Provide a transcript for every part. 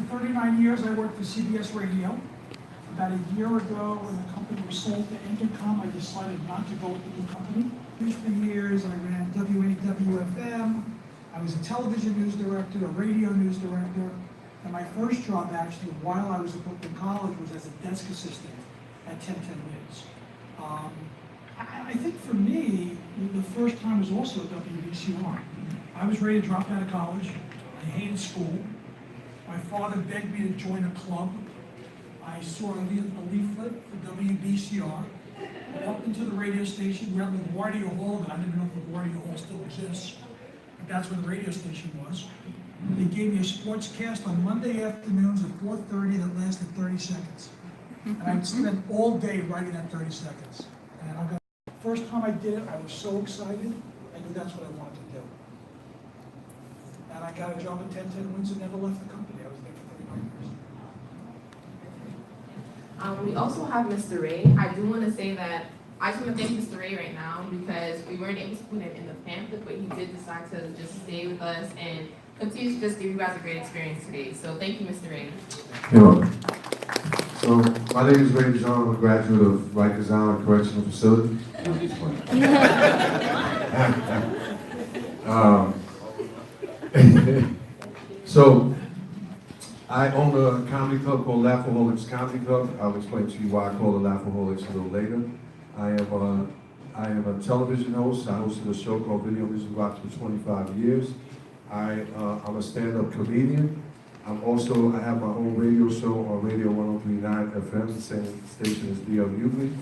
For 39 years, I worked for CBS Radio. About a year ago, when the company was sold to Intercom, I decided not to go with the new company. For years, I ran WAWFM. I was a television news director, a radio news director, and my first job, actually, while I was at Brooklyn College, was as a desk assistant at 1010 News. I think for me, the first time was also at WBCR. I was ready to drop out of college. I hated school. My father begged me to join a club. I saw a leaflet for WBCR. I walked into the radio station. We were at LaGuardia Hall, and I didn't know if LaGuardia Hall still exists. But that's where the radio station was. They gave me a sportscast on Monday afternoons at 4:30 that lasted 30 seconds. And I would spend all day writing that 30 seconds. And I got, the first time I did it, I was so excited. I knew that's what I wanted to do. And I got a job at 1010 Wins and never left the company. I was there for 39 years. We also have Mr. Ray. I do want to say that I just want to thank Mr. Ray right now because we weren't able to put it in the pamphlet, but he did decide to just stay with us and continue to just give you guys a great experience today. So thank you, Mr. Ray. You're welcome. So my name is Ray John. I'm a graduate of Rikers Island Correctional Facility. So I own a comedy club called Laughaholics Comedy Club. I'll explain to you why I call it Laughaholics a little later. I am a television host. I hosted a show called Video Music Rock for 25 years. I'm a stand-up comedian. I have my own radio show on Radio 103.9 FM, the same station as D.L. Hughley.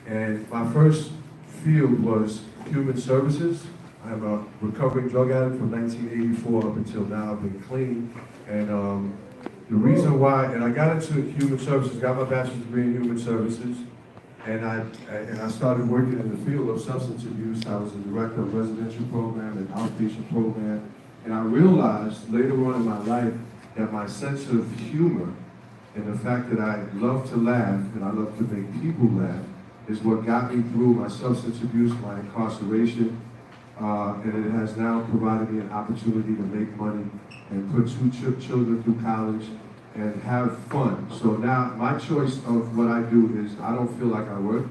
And my first field was human services. I'm a recovering drug addict from 1984 up until now. I've been clean. And the reason why, and I got into human services, got my bachelor's degree in human services, and I started working in the field of substance abuse. I was the director of residential program and outpatient program. And I realized later on in my life that my sense of humor and the fact that I love to laugh and I love to make people laugh is what got me through my substance abuse, my incarceration, and it has now provided me an opportunity to make money and put two children through college and have fun. So now my choice of what I do is I don't feel like I work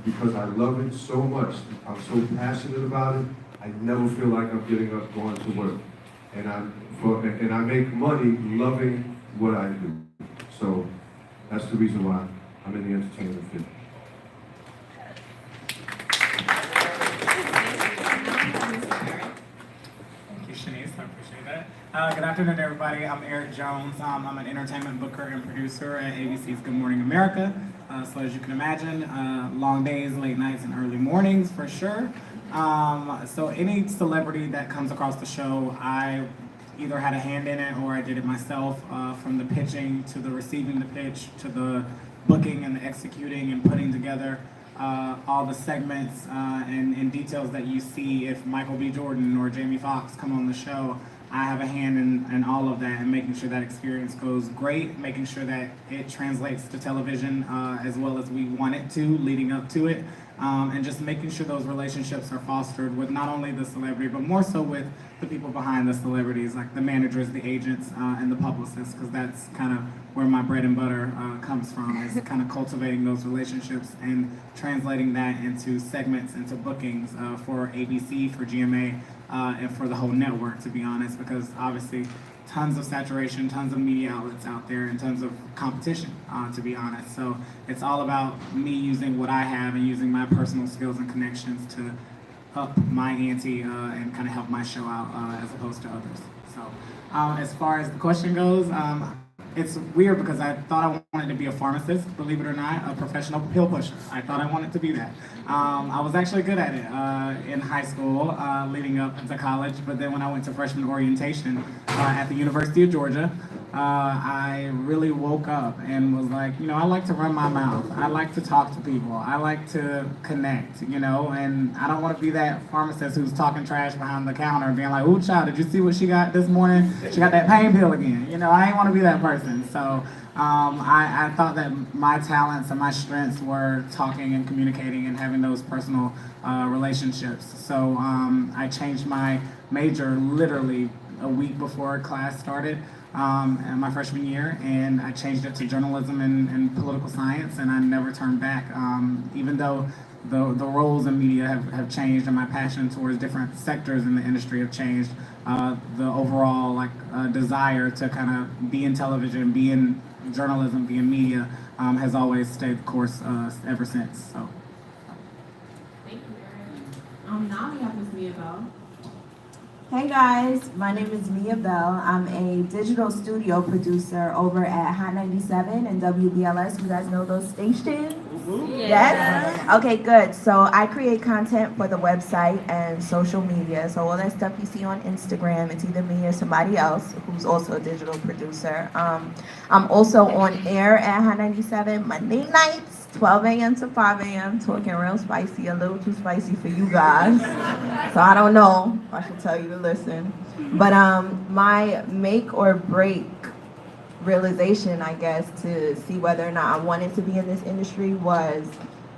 because I love it so much. I'm so passionate about it. I never feel like I'm getting up going to work. And I make money loving what I do. So that's the reason why I'm in the entertainment field. Thank you, Shanice. I appreciate that. Good afternoon, everybody. I'm Eric Jones. I'm an entertainment booker and producer at ABC's Good Morning America. So as you can imagine, long days, late nights, and early mornings for sure. So any celebrity that comes across the show, I either had a hand in it or I did it myself, from the pitching to the receiving the pitch to the booking and the executing and putting together all the segments and details that you see. If Michael B. Jordan or Jamie Foxx come on the show, I have a hand in all of that and making sure that experience goes great, making sure that it translates to television as well as we want it to, leading up to it, and just making sure those relationships are fostered with not only the celebrity, but more so with the people behind the celebrities, like the managers, the agents, and the publicists, because that's kind of where my bread and butter comes from, is kind of cultivating those relationships and translating that into segments, into bookings for ABC, for GMA, and for the whole network, to be honest, because obviously tons of saturation, tons of media outlets out there, and tons of competition, to be honest. So it's all about me using what I have and using my personal skills and connections to up my ante and kind of help my show out as opposed to others. So as far as the question goes, it's weird because I thought I wanted to be a pharmacist, believe it or not, a professional pill pusher. I thought I wanted to be that. I was actually good at it in high school, leading up into college, but then when I went to freshman orientation at the University of Georgia, I really woke up and was like, I like to run my mouth. I like to talk to people. I like to connect, and I don't want to be that pharmacist who's talking trash behind the counter and being like, ooh, child, did you see what she got this morning? She got that pain pill again. I ain't want to be that person. So I thought that my talents and my strengths were talking and communicating and having those personal relationships. So I changed my major literally a week before class started in my freshman year, and I changed it to journalism and political science, and I never turned back. Even though the roles in media have changed and my passion towards different sectors in the industry have changed, the overall desire to kind of be in television, be in journalism, be in media has always stayed the course ever since. So. Thank you, Erin. Now we have Ms. Mia Bell. Hey guys, my name is Mia Bell. I'm a digital studio producer over at Hot 97 and WBLS. You guys know those stations? Yes? Okay, good. So I create content for the website and social media. So all that stuff you see on Instagram, it's either me or somebody else who's also a digital producer. I'm also on air at Hot 97 Monday nights, 12 a.m. to 5 a.m. talking real spicy, a little too spicy for you guys. So I don't know if I should tell you to listen. But my make or break realization, I guess, to see whether or not I wanted to be in this industry was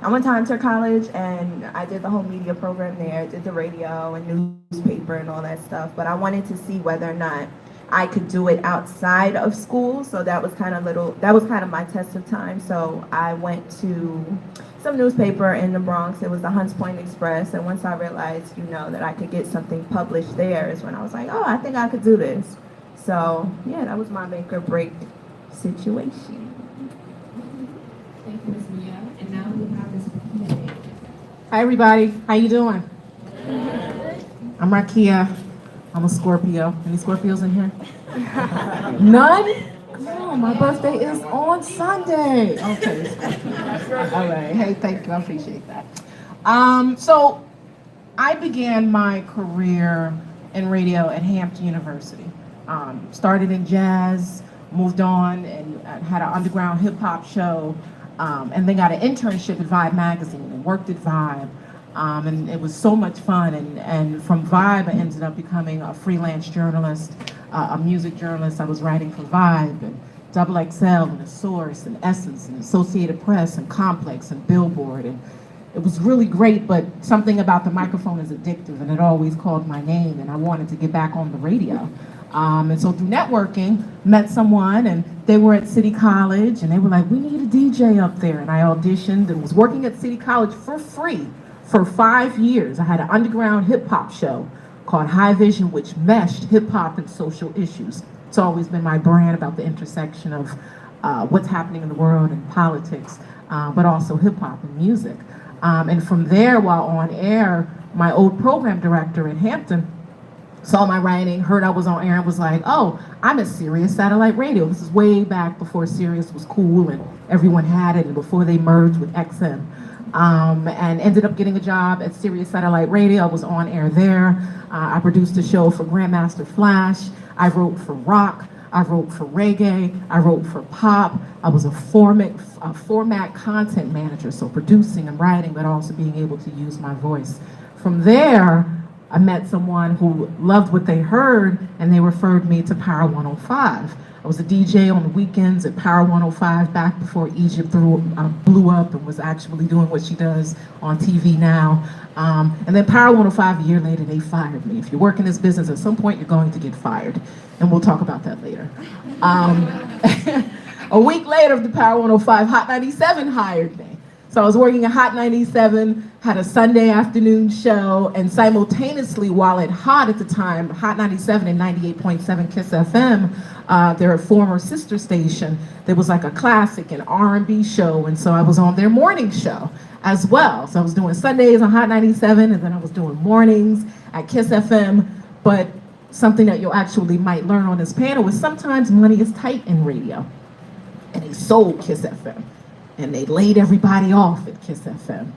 I went to Hunter College and I did the whole media program there, did the radio and newspaper and all that stuff. But I wanted to see whether or not I could do it outside of school, so that was kind of my test of time. So I went to some newspaper in the Bronx. It was the Hunts Point Express, and once I realized, that I could get something published there is when I was like, oh, I think I could do this. So yeah, that was my make or break situation. Thank you, Ms. Mia. And now we have Ms. Rakia. Hi everybody, how you doing? I'm Rakia. I'm a Scorpio. Any Scorpios in here? None? No, my birthday is on Sunday. Okay. All right. Hey, thank you. I appreciate that. So I began my career in radio at Hampton University. Started in jazz, moved on and had an underground hip hop show, and then got an internship at Vibe magazine and worked at Vibe. And it was so much fun, and from Vibe I ended up becoming a freelance journalist, a music journalist. I was writing for Vibe and XXL and The Source and Essence and Associated Press and Complex and Billboard, and it was really great, but something about the microphone is addictive, and it always called my name, and I wanted to get back on the radio. And so through networking, met someone, and they were at City College, and they were like, we need a DJ up there, and I auditioned and was working at City College for free for 5 years. I had an underground hip hop show called High Vision, which meshed hip hop and social issues. It's always been my brand about the intersection of what's happening in the world and politics, but also hip hop and music. And from there, while on air, my old program director in Hampton saw my writing, heard I was on air, and was like, oh, I'm at Sirius Satellite Radio. This is way back before Sirius was cool and everyone had it, and before they merged with XM. And ended up getting a job at Sirius Satellite Radio. I was on air there. I produced a show for Grandmaster Flash. I wrote for rock. I wrote for reggae. I wrote for pop. I was a format content manager, so producing and writing, but also being able to use my voice. From there, I met someone who loved what they heard, and they referred me to Power 105. I was a DJ on the weekends at Power 105 back before Egypt blew up and was actually doing what she does on TV now. And then Power 105, a year later, they fired me. If you work in this business, at some point you're going to get fired. And we'll talk about that later. A week later, the Power 105, Hot 97 hired me. So I was working at Hot 97, had a Sunday afternoon show, and simultaneously, while at Hot at the time, Hot 97 and 98.7 Kiss FM, their former sister station, there was like a classic and R&B show, and so I was on their morning show as well. So I was doing Sundays on Hot 97, and then I was doing mornings at Kiss FM, but something that you actually might learn on this panel is sometimes money is tight in radio, and they sold Kiss FM. And they laid everybody off at Kiss FM.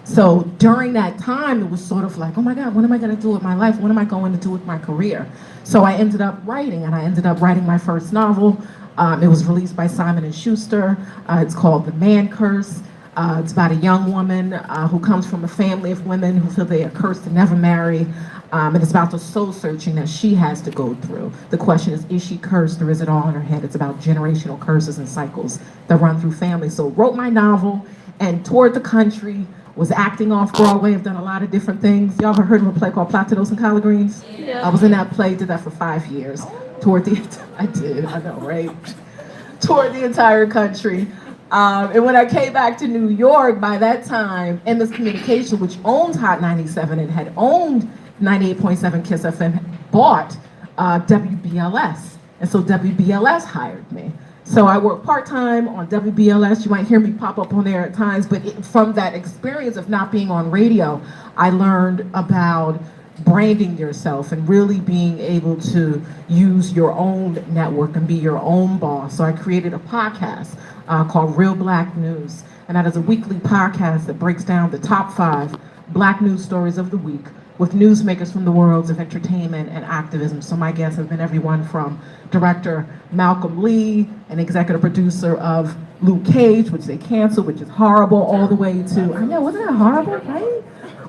So during that time, it was sort of like, oh my God, what am I gonna do with my life? What am I going to do with my career? So I ended up writing, and I ended up writing my first novel. It was released by Simon & Schuster. It's called The Man Curse. It's about a young woman who comes from a family of women who feel they are cursed to never marry. And it's about the soul searching that she has to go through. The question is she cursed, or is it all in her head? It's about generational curses and cycles that run through families. So wrote my novel and toured the country was acting off Broadway. I've done a lot of different things. Y'all ever heard of a play called Platinos and Collard Greens? I was in that play, did that for 5 years. I know, right? Toured the entire country. And when I came back to New York, by that time, Endless Communication, which owned Hot 97 and had owned 98.7 Kiss FM, bought WBLS. And so WBLS hired me. So I work part-time on WBLS. You might hear me pop up on there at times, but from that experience of not being on radio, I learned about branding yourself and really being able to use your own network and be your own boss. So I created a podcast called Real Black News. And that is a weekly podcast that breaks down the top 5 Black news stories of the week with newsmakers from the worlds of entertainment and activism. So my guests have been everyone from director Malcolm Lee, an executive producer of Luke Cage, which they canceled, which is horrible, all the way to, I know, wasn't that horrible, right?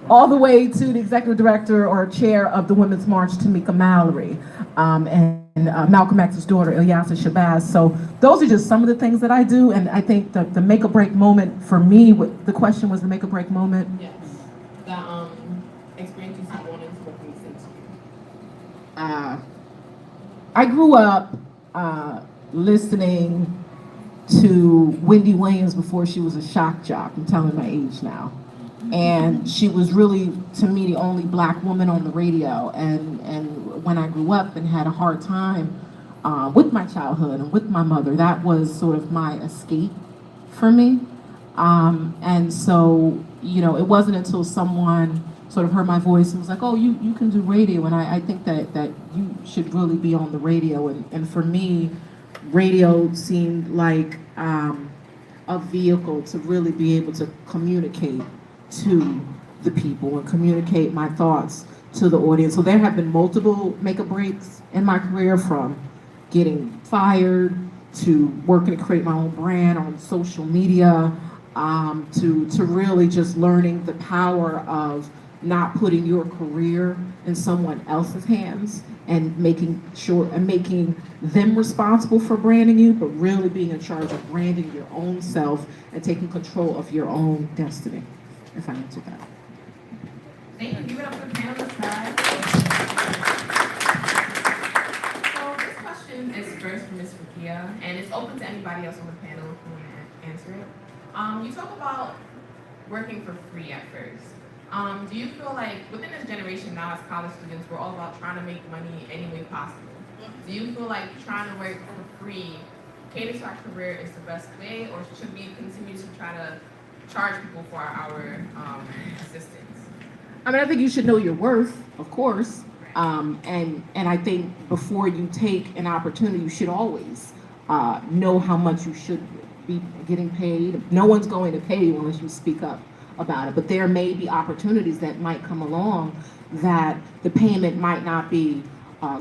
All the way to the executive director or chair of the Women's March, Tamika Mallory, and Malcolm X's daughter, Ilyasa Shabazz. So those are just some of the things that I do, and I think the make or break moment for me, the question was the make or break moment. Yes. The experience you see going into working with Citizen. I grew up listening to Wendy Williams before she was a shock jock. I'm telling my age now. And she was really, to me, the only Black woman on the radio. And when I grew up and had a hard time with my childhood and with my mother, that was sort of my escape for me. And so, you know, it wasn't until someone sort of heard my voice and was like, oh, you can do radio. And I think that you should really be on the radio. And for me, radio seemed like a vehicle to really be able to communicate to the people and communicate my thoughts to the audience. So there have been multiple make or breaks in my career, from getting fired to working to create my own brand on social media, to really just learning the power of not putting your career in someone else's hands and making them responsible for branding you, but really being in charge of branding your own self and taking control of your own destiny. If I answered that. Thank you. Give it up for the panelists, guys. So this question is first from Ms. Rukia, and it's open to anybody else on the panel who want to answer it. You talk about working for free at first. Do you feel like within this generation now as college students, we're all about trying to make money any way possible? Do you feel like trying to work for free, cater to our career is the best way, or should we continue to try to charge people for our assistance? I mean, I think you should know your worth, of course. And I think before you take an opportunity, you should always know how much you should be getting paid. No one's going to pay you unless you speak up about it. But there may be opportunities that might come along that the payment might not be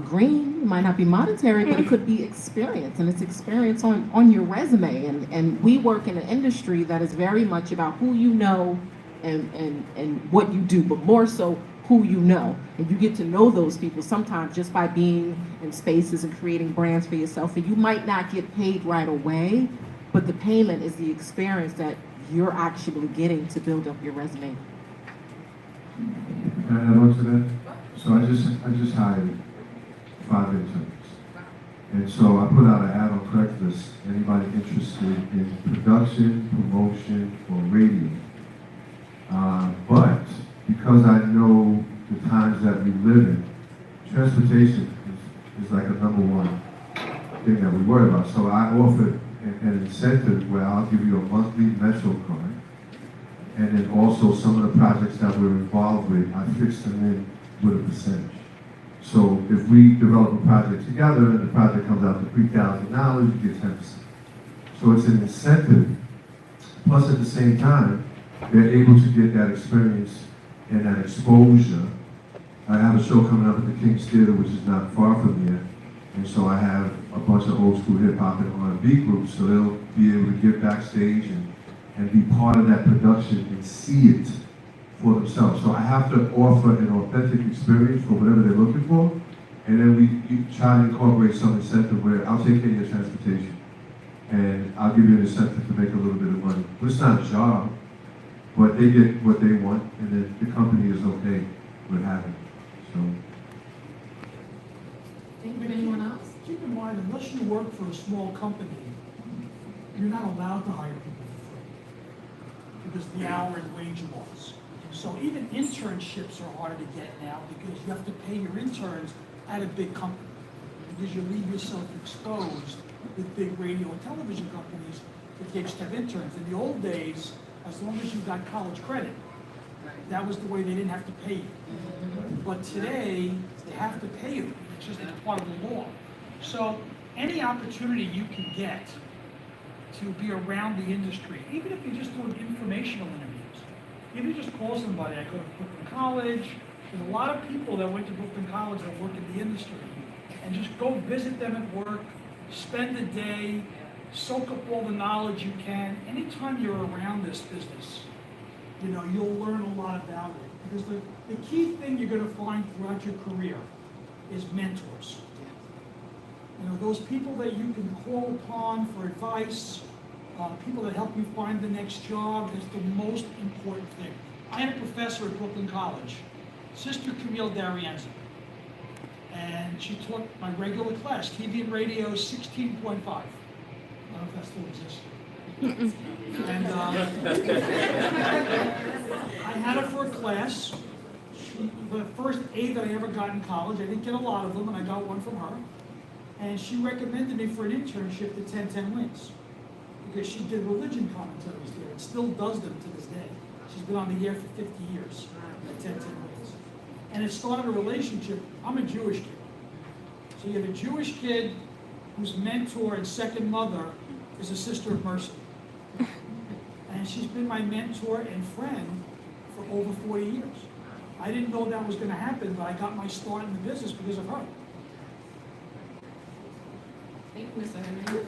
green, might not be monetary, but it could be experience, and it's experience on your resume. And we work in an industry that is very much about who you know and what you do, but more so who you know. And you get to know those people sometimes just by being in spaces and creating brands for yourself. And you might not get paid right away, but the payment is the experience that you're actually getting to build up your resume. Can I add on to that? So I just hired 5 interns. And so I put out an ad on Craigslist, anybody interested in production, promotion, or radio. But because I know the times that we live in, transportation is like a #1 thing that we worry about. So I offered an incentive where I'll give you a monthly Metro card, and then also some of the projects that we're involved with, I fix them in with a percentage. So if we develop a project together and the project comes out to $3,000, you get 10%. So it's an incentive. Plus at the same time, they're able to get that experience and that exposure. I have a show coming up at the King's Theater, which is not far from here. And so I have a bunch of old school hip hop and R&B groups, so they'll be able to get backstage and be part of that production and see it for themselves. So I have to offer an authentic experience for whatever they're looking for, and then we try to incorporate some incentive where I'll take care of your transportation, and I'll give you an incentive to make a little bit of money. But it's not a job. but they get what they want, and then the company is okay with having it. So, Thank you. Anyone else? Keep in mind, unless you work for a small company, you're not allowed to hire people for free because the hour and wage laws. So even internships are harder to get now because you have to pay your interns at a big company because you leave yourself exposed with big radio and television companies that they just have interns. In the old days, as long as you got college credit, that was the way they didn't have to pay you. But today, they have to pay you. It's just a part of the law. So any opportunity you can get to be around the industry, even if you're just doing informational interviews, even if you just call somebody, I go to Brooklyn College, there's a lot of people that went to Brooklyn College that work in the industry, and just go visit them at work, spend a day, soak up all the knowledge you can. Anytime you're around this business, you know, you'll learn a lot about it. Because the key thing you're gonna find throughout your career is mentors. You know, those people that you can call upon for advice, people that help you find the next job is the most important thing. I had a professor at Brooklyn College, Sister Camille Darienza, and she taught my regular class, TV and radio 16.5. I don't know if that still exists. And I had her for a class. The first A that I ever got in college, I didn't get a lot of them, and I got one from her. And she recommended me for an internship at 1010 Wins because she did religion commentaries there and still does them to this day. She's been on the air for 50 years at 1010 Wins. And it started a relationship. I'm a Jewish kid. So you have a Jewish kid whose mentor and second mother is a Sister of Mercy. And she's been my mentor and friend for over 40 years. I didn't know that was going to happen, but I got my start in the business because of her. Thank you, Mr. Henry.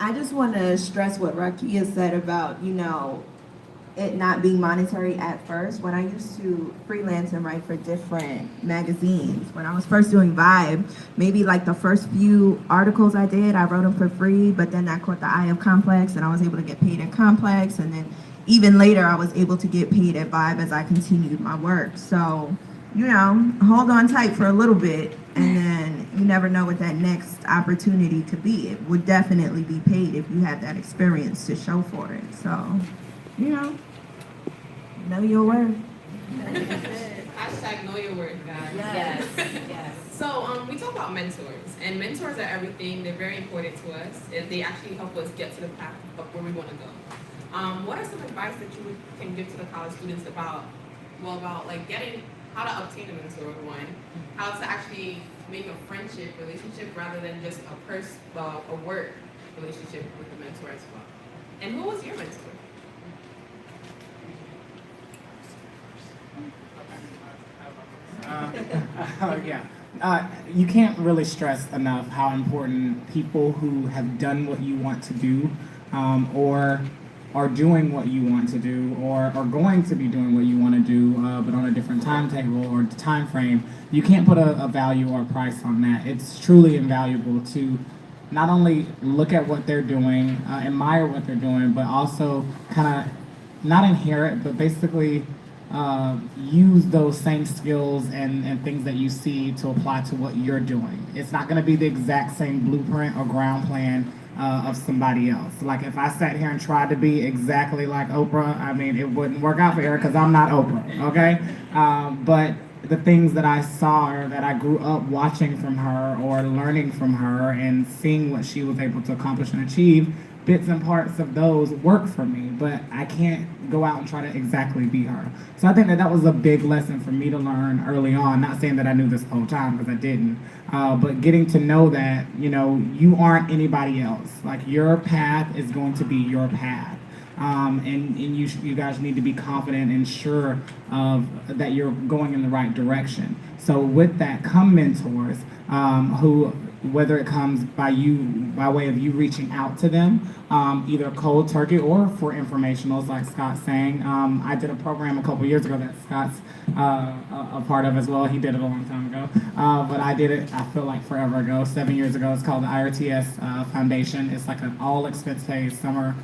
I just want to stress what Rakia said about, you know, it not being monetary at first. When I used to freelance and write for different magazines, when I was first doing Vibe, maybe like the first few articles I did, I wrote them for free, but then I caught the eye of Complex and I was able to get paid at Complex. And then even later, I was able to get paid at Vibe as I continued my work. So, you know, hold on tight for a little bit, and then you never know what that next opportunity could be. It would definitely be paid if you had that experience to show for it. So, you know your word. Hashtag know your word, guys. Yes. Yes. So we talk about mentors, and mentors are everything. They're very important to us. They actually help us get to the path of where we want to go. What are some advice that you can give to the college students about like getting how to obtain a mentor, one, how to actually make a friendship relationship rather than just a work relationship with the mentor as well? And who was your mentor? You can't really stress enough how important people who have done what you want to do, or are doing what you want to do, or are going to be doing what you want to do, but on a different timetable or time frame. You can't put a value or a price on that. It's truly invaluable to not only look at what they're doing, admire what they're doing, but also kind of not inherit, but basically use those same skills and things that you see to apply to what you're doing. It's not going to be the exact same blueprint or ground plan of somebody else. Like if I sat here and tried to be exactly like Oprah, I mean, it wouldn't work out for her because I'm not Oprah, okay? But the things that I saw or that I grew up watching from her or learning from her and seeing what she was able to accomplish and achieve, bits and parts of those work for me, but I can't go out and try to exactly be her. So I think that was a big lesson for me to learn early on. Not saying that I knew this the whole time, because I didn't, but getting to know that, you know, you aren't anybody else. Like your path is going to be your path. And you guys need to be confident and sure of that you're going in the right direction. So with that come mentors who whether it comes by way of you reaching out to them, either cold turkey or for informationals, like Scott's saying. I did a program a couple years ago that Scott's a part of as well. He did it a long time ago, but I did it, I feel like forever ago, 7 years ago. It's called the IRTS Foundation. It's like an all expense paid summer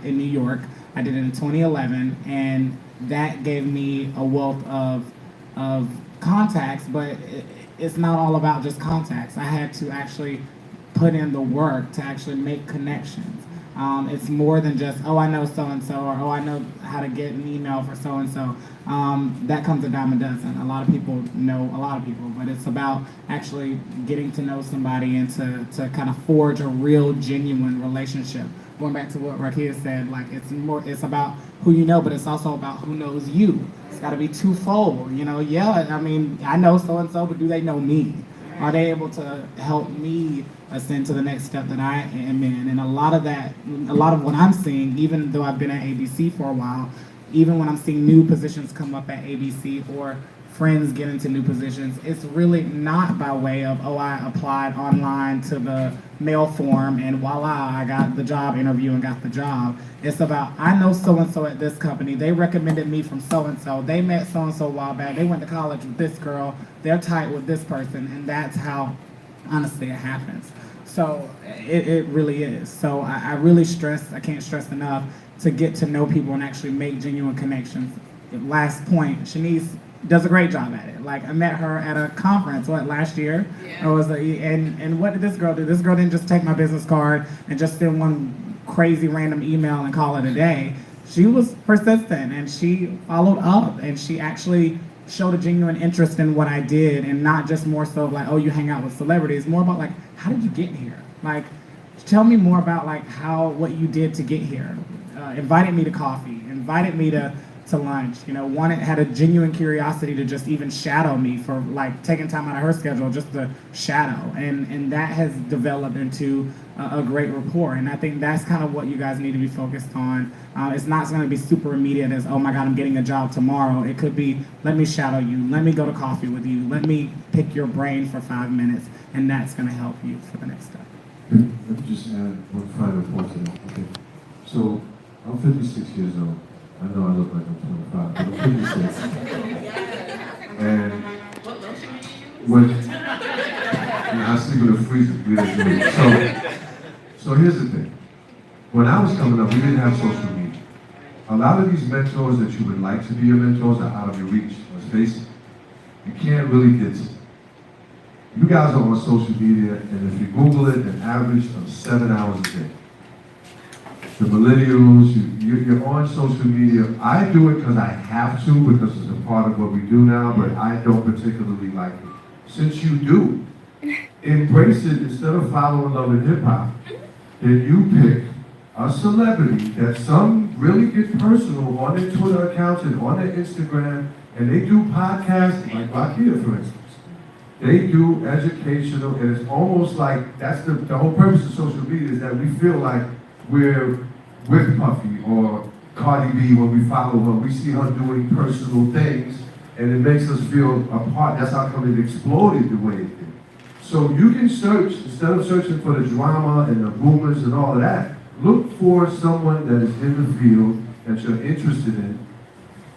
in New York. I did it in 2011, and that gave me a wealth of contacts, but it's not all about just contacts. I had to actually put in the work to actually make connections. It's more than just, oh, I know so-and-so, or oh, I know how to get an email for so-and-so. That comes a dime a dozen. A lot of people know a lot of people, but it's about actually getting to know somebody and to kind of forge a real, genuine relationship. Going back to what Rakia said, like it's about who you know, but it's also about who knows you. It's got to be twofold, you know. Yeah, I mean, I know so-and-so, but do they know me? Are they able to help me ascend to the next step that I am in? And a lot of what I'm seeing, even though I've been at ABC for a while, even when I'm seeing new positions come up at ABC or friends get into new positions, it's really not by way of, oh, I applied online to the mail form and voila, I got the job interview and got the job. It's about, I know so-and-so at this company, they recommended me from so-and-so, they met so-and-so a while back, they went to college with this girl, they're tight with this person, and that's how, honestly, it happens. So it really is. So I really I can't stress enough to get to know people and actually make genuine connections. Last point, Shanice does a great job at it. Like, I met her at a conference, last year? Yeah. And what did this girl do? This girl didn't just take my business card and just send one crazy random email and call it a day. She was persistent and she followed up and she actually showed a genuine interest in what I did, and not just more so like, oh, you hang out with celebrities, more about like, how did you get here? Like, tell me more about like what you did to get here. Invited me to coffee, invited me to lunch, you know, had a genuine curiosity to just even shadow me for like taking time out of her schedule just to shadow. And that has developed into a great rapport. And I think that's kind of what you guys need to be focused on. It's not going to be super immediate as, oh my God, I'm getting a job tomorrow. It could be, let me shadow you, let me go to coffee with you, let me pick your brain for 5 minutes, and that's going to help you for the next step. Let me just add one final point to that. Okay. So I'm 56 years old. I know I look like I'm 25, but I'm 56. And when I sleep in a freezer, so here's the thing. When I was coming up, we didn't have social media. A lot of these mentors that you would like to be your mentors are out of your reach. Let's face it, you can't really get to them. You guys are on social media, and if you Google it, an average of 7 hours a day. The millennials, you're on social media. I do it because I have to, because it's a part of what we do now, but I don't particularly like it. Since you do, embrace it. Instead of following Love and Hip Hop, then you pick a celebrity that some really get personal on their Twitter accounts and on their Instagram, and they do podcasts like Rakia, for instance. They do educational, and it's almost like that's the whole purpose of social media, is that we feel like we're with Puffy or Cardi B when we follow her. We see her doing personal things, and it makes us feel a part. That's how come it exploded the way it did. So you can search, instead of searching for the drama and the boomers and all of that, look for someone that is in the field that you're interested in,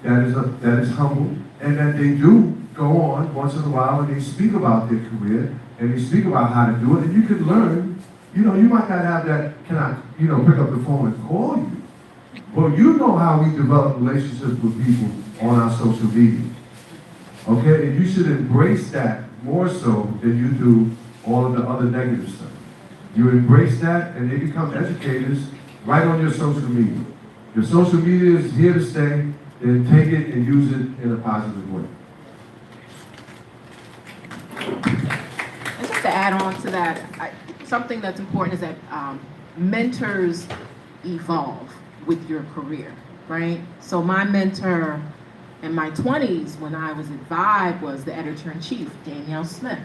that is humble, and that they do go on once in a while and they speak about their career and they speak about how to do it, and you can learn. You know, you might not have that, pick up the phone and call you. But you know how we develop relationships with people on our social media. Okay, and you should embrace that more so than you do all of the other negative stuff. You embrace that and they become educators right on your social media. Your social media is here to stay, then take it and use it in a positive way. And just to add on to that, something that's important is that mentors evolve with your career, right? So my mentor in my 20s when I was at Vibe was the editor-in-chief, Danielle Smith.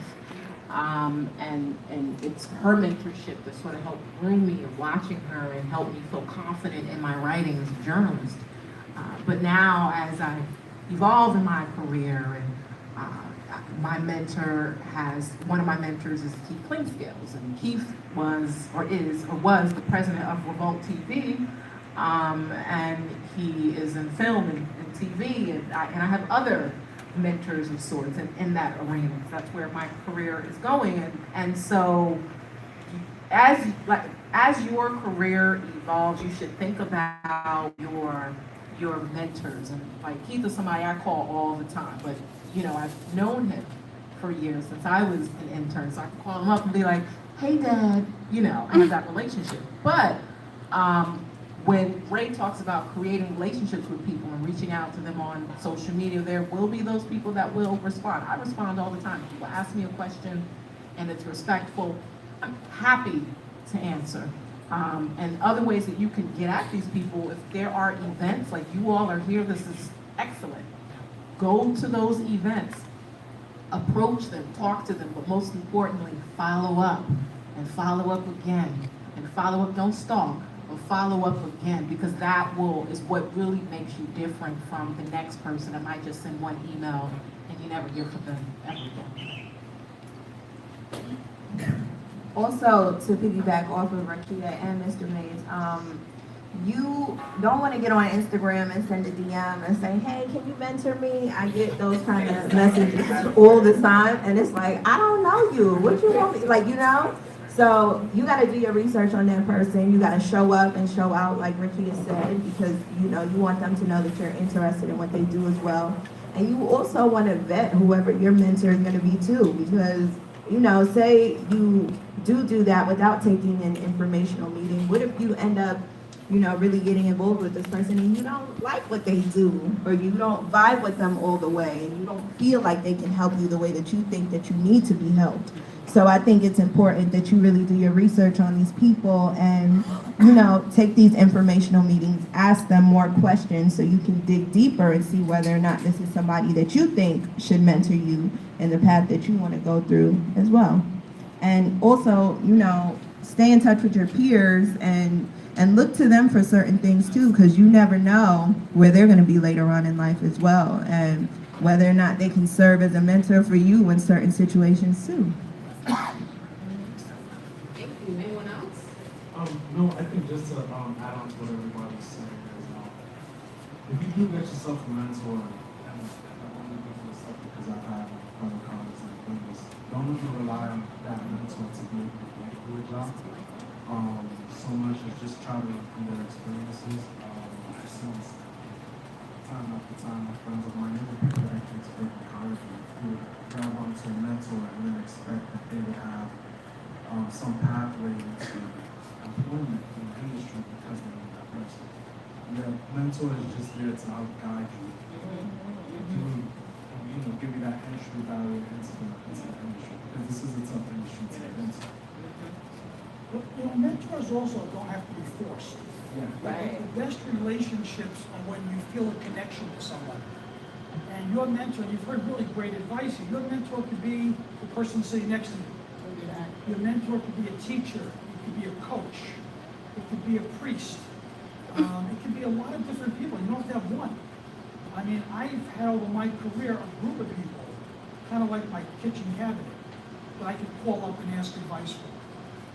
And it's her mentorship that sort of helped groom me, and watching her and helped me feel confident in my writing as a journalist. But now as I evolve in my career and my mentor one of my mentors is Keith Klingscales, and Keith was the president of Revolt TV, and he is in film and TV, and I have other mentors of sorts in that arena. That's where my career is going, and so as your career evolves, you should think about your mentors. And like Keith is somebody I call all the time, but I've known him for years since I was an intern, so I can call him up and be like, "Hey, Dad," I have that relationship. But when Ray talks about creating relationships with people and reaching out to them on social media, there will be those people that will respond. I respond all the time. People ask me a question and it's respectful, I'm happy to answer. And other ways that you can get at these people, if there are events, like you all are here, this is excellent. Go to those events, approach them, talk to them, but most importantly, follow up and follow up again and follow up. Don't stalk, but follow up again, because that is what really makes you different from the next person that might just send one email and you never hear from them ever again. Also, to piggyback off of Rakia and Mr. Mays, you don't want to get on Instagram and send a DM and say, "Hey, can you mentor me?" I get those kind of messages all the time, and it's like, I don't know you. What you want me, So you got to do your research on that person. You got to show up and show out, like Rakia said, because you want them to know that you're interested in what they do as well. And you also want to vet whoever your mentor is going to be too, because say you do that without taking an informational meeting. What if you end up, really getting involved with this person and you don't like what they do, or you don't vibe with them all the way, and you don't feel like they can help you the way that you think that you need to be helped. So I think it's important that you really do your research on these people and, take these informational meetings, ask them more questions so you can dig deeper and see whether or not this is somebody that you think should mentor you in the path that you want to go through as well. And also, stay in touch with your peers and look to them for certain things too, because you never know where they're going to be later on in life as well, and whether or not they can serve as a mentor for you in certain situations too. Thank you. Anyone else? No, I think just to add on to what everybody's saying is, if you do get yourself a mentor, and I only do this stuff because I've had fellow colleagues like this, don't even rely on that mentor to be able to do a job. So much as just try to do their experiences. I've seen this time after time, my friends of mine, even people that I can expect in college who would grab onto a mentor and then expect that they would have some pathway into employment in the industry because they know that person. Your mentor is just there to help guide you, give you that entry barrier into the industry, because this is a tough industry to get into. But, mentors also don't have to be forced. Yeah. Right. The best relationships are when you feel a connection to someone. And your mentor, you've heard really great advice here. Your mentor could be the person sitting next to you. Your mentor could be a teacher. It could be a coach. It could be a priest. It could be a lot of different people. You don't have to have one. I mean, I've had over my career a group of people, kind of like my kitchen cabinet, that I could call up and ask advice for.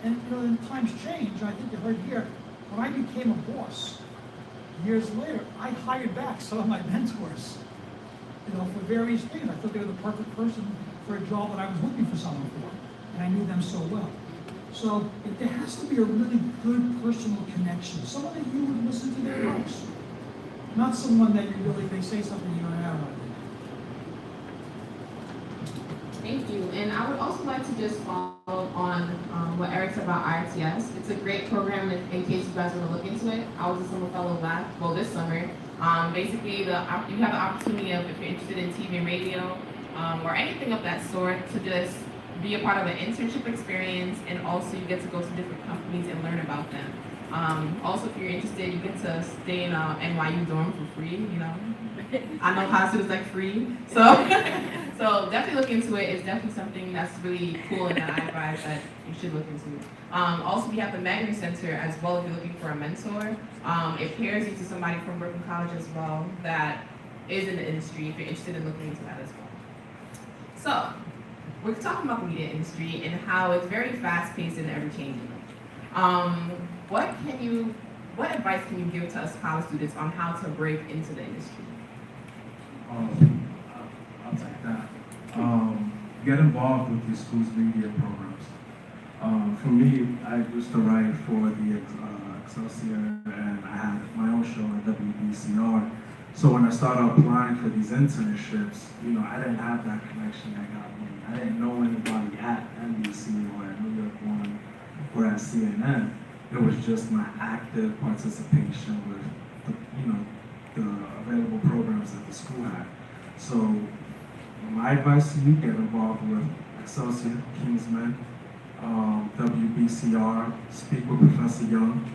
And then times change. I think you heard here, when I became a boss, years later, I hired back some of my mentors, for various things. I thought they were the perfect person for a job that I was looking for someone for, and I knew them so well. So there has to be a really good personal connection, someone that you would listen to their advice, not someone that they say something you don't have. Thank you. And I would also like to just follow on what Eric said about IRTS. It's a great program in case you guys want to look into it. I was a summer fellow this summer. Basically, you have the opportunity of, if you're interested in TV and radio or anything of that sort, to just be a part of an internship experience, and also you get to go to different companies and learn about them. Also, if you're interested, you get to stay in NYU dorm for free, I know hostel is like free, so so definitely look into it. It's definitely something that's really cool, and that I advise that you should look into. Also, we have the Magnet Center as well if you're looking for a mentor. It pairs you to somebody from Brooklyn College as well that is in the industry if you're interested in looking into that as well. So, we're talking about the media industry and how it's very fast-paced and ever-changing. What advice can you give to us college students on how to break into the industry? I'll take that. Get involved with your school's media programs. For me, I used to write for the Excelsior, and I had my own show on WBCR. So when I started applying for these internships, I didn't have that connection that got me. I didn't know anybody at NBC or at New York One or at CNN. It was just my active participation with the available programs that the school had. So my advice to you, get involved with Excelsior, Kingsman, WBCR, speak with Professor Young,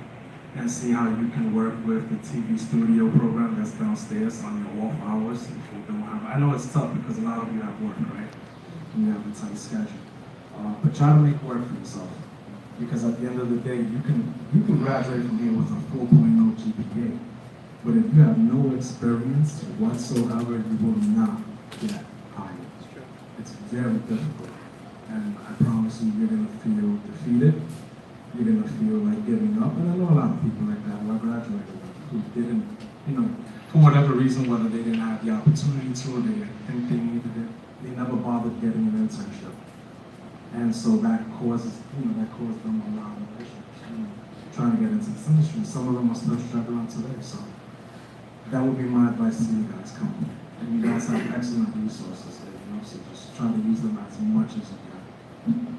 and see how you can work with the TV studio program that's downstairs on your off hours. If you don't have, I know it's tough because a lot of you have work, right? And you have a tight schedule. But try to make work for yourself. Because at the end of the day, you can graduate from here with a 4.0 GPA. But if you have no experience whatsoever, you will not get hired. It's very difficult. And I promise you, you're gonna feel defeated. You're gonna feel like giving up. And I know a lot of people like that who I graduated with who didn't, for whatever reason, whether they didn't have the opportunity to or they didn't think they needed it, they never bothered getting an internship. And so that caused them a lot of issues, trying to get into this industry. Some of them are still struggling today. So that would be my advice to you guys. Come on. And you guys have excellent resources there, so just try to use them as much as you can.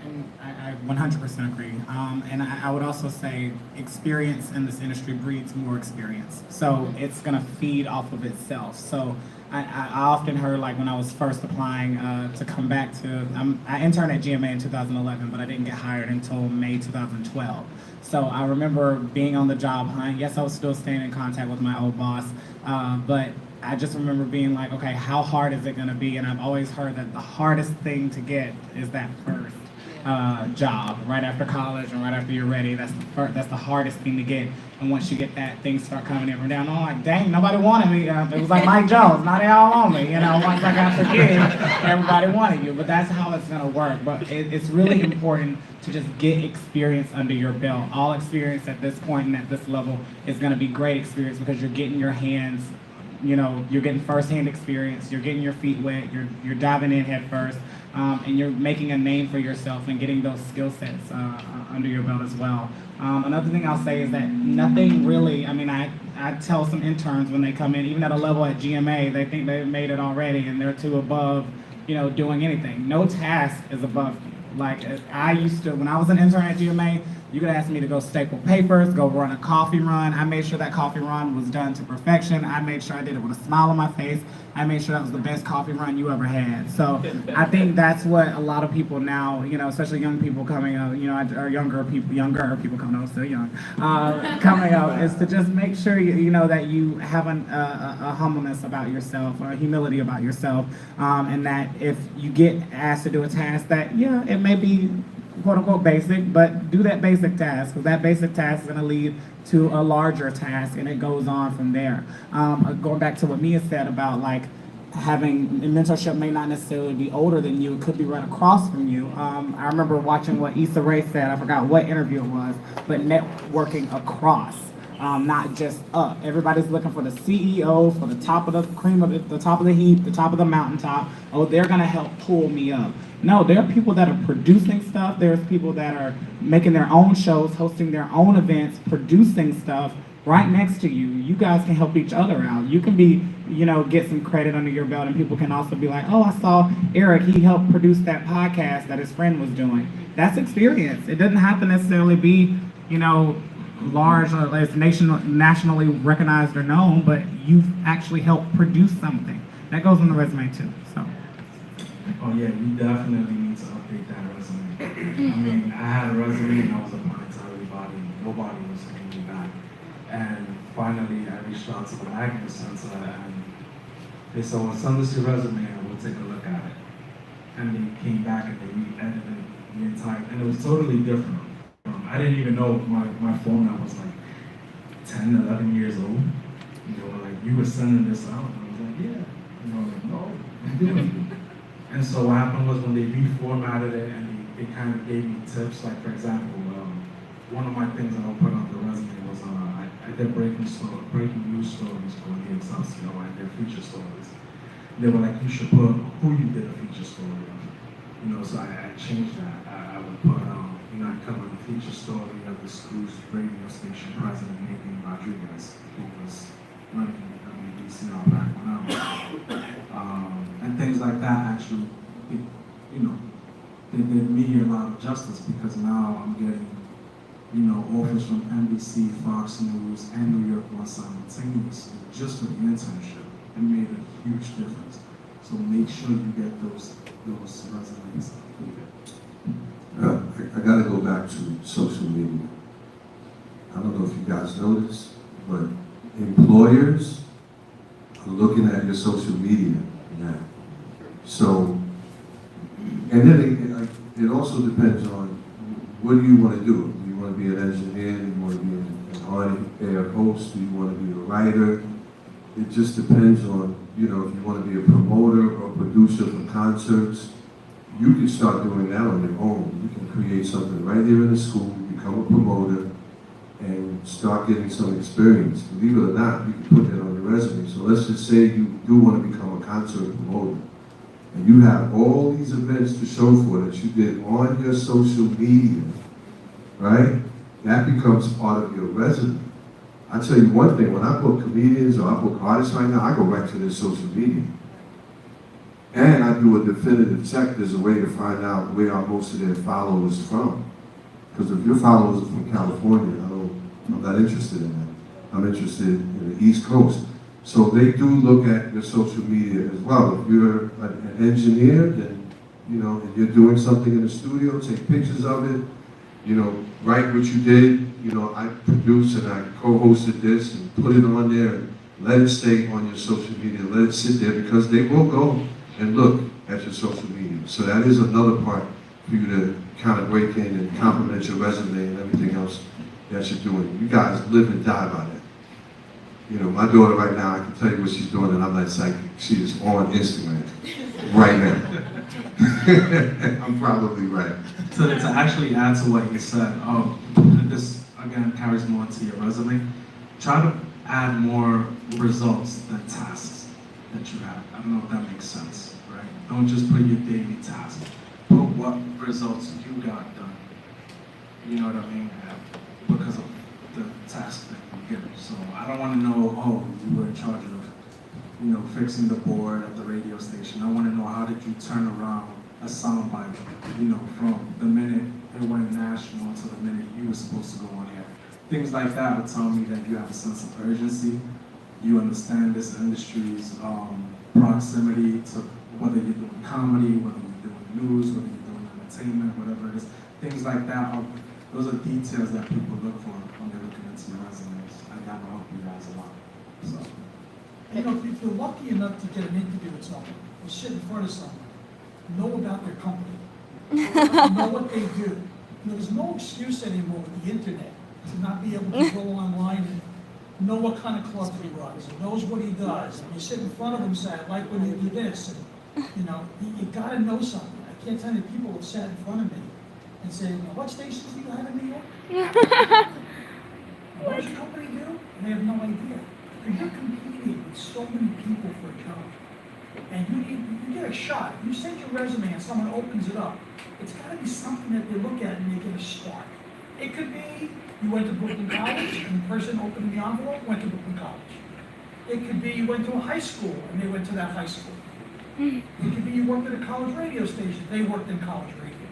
And I 100% agree. And I would also say experience in this industry breeds more experience. So it's going to feed off of itself. So I often heard, like when I was first applying to come back to, I interned at GMA in 2011, but I didn't get hired until May 2012. So I remember being on the job hunt. Yes, I was still staying in contact with my old boss, but I just remember being like, okay, how hard is it going to be? And I've always heard that the hardest thing to get is that first job right after college and right after you're ready. That's the hardest thing to get. And once you get that, things start coming in from down. I'm like, dang, nobody wanted me. It was like Mike Jones, now they all on me. Once I got the gig, everybody wanted you. But that's how it's gonna work. But it's really important to just get experience under your belt. All experience at this point and at this level is gonna be great experience because you're getting your hands, you're getting firsthand experience, you're getting your feet wet, you're diving in head first, and you're making a name for yourself and getting those skill sets under your belt as well. Another thing I'll say is that nothing really, I tell some interns when they come in, even at a level at GMA, they think they've made it already and they're too above, doing anything. No task is above you. Like I used to, when I was an intern at GMA, you could ask me to go staple papers, go run a coffee run. I made sure that coffee run was done to perfection. I made sure I did it with a smile on my face. I made sure that was the best coffee run you ever had. So I think that's what a lot of people now, especially young people coming out, or younger people coming out, still young, coming out, is to just make sure that you have a humbleness about yourself or a humility about yourself, and that if you get asked to do a task that, it may be quote unquote basic, but do that basic task, because that basic task is going to lead to a larger task and it goes on from there. Going back to what Mia said about like having a mentorship may not necessarily be older than you, it could be right across from you. I remember watching what Issa Rae said, I forgot what interview it was, but networking across. Not just up. Everybody's looking for the CEO, for the top of the cream of the top of the heap, the top of the mountaintop. Oh, they're gonna help pull me up. No, there are people that are producing stuff. There's people that are making their own shows, hosting their own events, producing stuff right next to you. You guys can help each other out. You can be, get some credit under your belt, and people can also be like, oh, I saw Eric, he helped produce that podcast that his friend was doing. That's experience. It doesn't have to necessarily be, large or it's nationally recognized or known, but you've actually helped produce something. That goes on the resume too. So. Oh yeah, you definitely need to update that resume. I had a resume and I was applying to everybody. Nobody was hitting me back. And finally, I reached out to the Agnes Center and they said, well, send us your resume and we'll take a look at it. And they came back and they re-edited the entire, and it was totally different. I didn't even know my phone, I was like 10, 11 years old. You were sending this out. And I was like, yeah. No, I'm doing it. And so what happened was when they reformatted it and they kind of gave me tips, like for example, one of my things that I put on the resume was I did breaking news stories for the Excelsior and their feature stories. They were like, you should put who you did a feature story on. You know, so I changed that. I would put, you know, I covered the feature story of the school's radio station president, Nathan Rodriguez, who was running WBCR back when I was. And things like that actually, you know, they did me a lot of justice because now I'm getting, you know, offers from NBC, Fox News, and New York One simultaneously just for the internship. It made a huge difference. So make sure you get those resumes. I gotta go back to social media. I don't know if you guys know this, but employers are looking at your social media now. So, and then it also depends on what do you want to do. Do you want to be an engineer? Do you want to be an on-air host? Do you want to be a writer? It just depends on, you know, if you want to be a promoter or producer for concerts. You can start doing that on your own. You can create something right here in the school, become a promoter, and start getting some experience. Believe it or not, you can put that on your resume. So let's just say you do want to become a concert promoter, and you have all these events to show for that you did on your social media, right? That becomes part of your resume. I tell you one thing, when I book comedians or I book artists right now, I go right to their social media. And I do a definitive check. There's a way to find out where are most of their followers from. Because if your followers are from California, I'm not interested in that. I'm interested in the East Coast. So they do look at your social media as well. If you're an engineer, then, you know, and you're doing something in the studio, take pictures of it, you know, write what you did. You know, I produced and I co-hosted this and put it on there and let it stay on your social media. Let it sit there because they will go and look at your social media. So that is another part for you to kind of break in and compliment your resume and everything else that you're doing. You guys live and die by that. You know, my daughter right now, I can tell you what she's doing and I'm not psychic. She is on Instagram right now. I'm probably right. So to actually add to what you said, this again carries more to your resume. Try to add more results than tasks that you have. I don't know if that makes sense, right? Don't just put your daily task. Put what results you got done. You know what I mean? Because of the task that you get. So I don't want to know, oh, you were in charge of, you know, fixing the board at the radio station. I want to know how did you turn around a soundbite, you know, from the minute it went national to the minute you were supposed to go on air. Things like that will tell me that you have a sense of urgency. You understand this industry's proximity to whether you're doing comedy, whether you're doing news, whether you're doing entertainment, whatever it is. Things like that, those are details that people look for when they're looking into your resumes. And that will help you guys a lot. So. You know, if you're lucky enough to get an interview with someone, or sit in front of someone, know about their company, know what they do. You know, there's no excuse anymore with the internet to not be able to go online and know what kind of clubs he runs, and knows what he does. And you sit in front of him and say, I like when you do this. And, you know, you gotta know something. I can't tell you people have sat in front of me and say, well, what stations do you have in New York? What does your company do? And they have no idea. And you're competing with so many people for a job. And you get a shot. You send your resume and someone opens it up. It's gotta be something that they look at and they get a spark. It could be you went to Brooklyn College and the person opening the envelope went to Brooklyn College. It could be you went to a high school and they went to that high school. It could be you worked at a college radio station, they worked in college radio.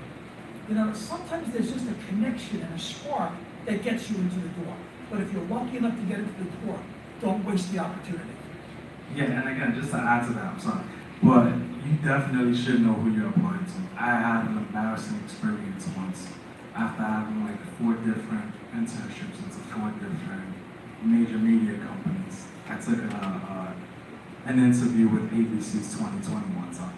You know, sometimes there's just a connection and a spark that gets you into the door. But if you're lucky enough to get into the door, don't waste the opportunity. Yeah, and again, just to add to that, I'm sorry, but you definitely should know who you're applying to. I had an embarrassing experience once after having like 4 different internships into 4 different major media companies. I took an interview with ABC's 2020 one time.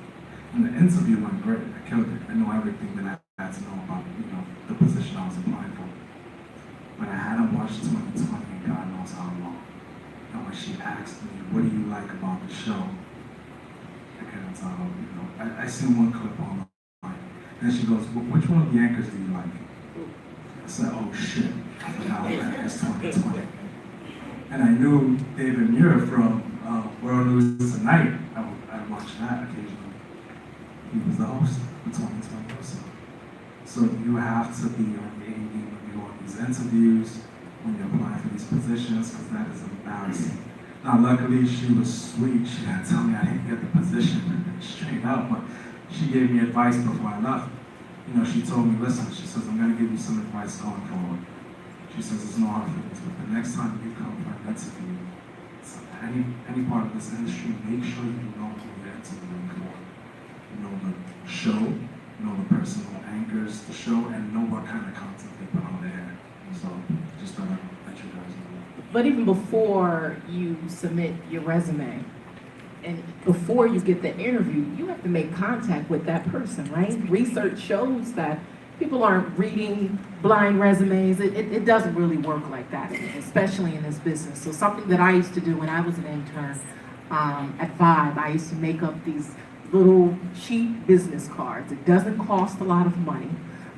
And the interview went great. I killed it. I know everything that I had to know about, you know, the position I was applying for. But I hadn't watched 2020 in God knows how long. And when she asked me, what do you like about the show? I kind of but I seen one clip online. And she goes, well, which one of the anchors do you like? I said, oh shit, I forgot that it's 2020. And I knew David Muir from World News Tonight. I watched that occasionally. He was the host for 2020 also. So you have to be on your A game when you go on these interviews, when you're applying for these positions, because that is embarrassing. Now, luckily, she was sweet. She didn't tell me I didn't get the position straight up, but she gave me advice before I left. She told me, listen, she says, I'm going to give you some advice going forward. She says, it's no hard feelings, but the next time you come for an interview, any part of this industry, make sure you know who you're interviewing for. You know the show, you know the person who anchors the show, and know what kind of content they put on the air. So, just thought I'd let you guys know. But even before you submit your resume, and before you get the interview, you have to make contact with that person, right? Research shows that people aren't reading blind resumes. It doesn't really work like that, especially in this business. So something that I used to do when I was an intern at Vibe, I used to make up these little cheap business cards. It doesn't cost a lot of money.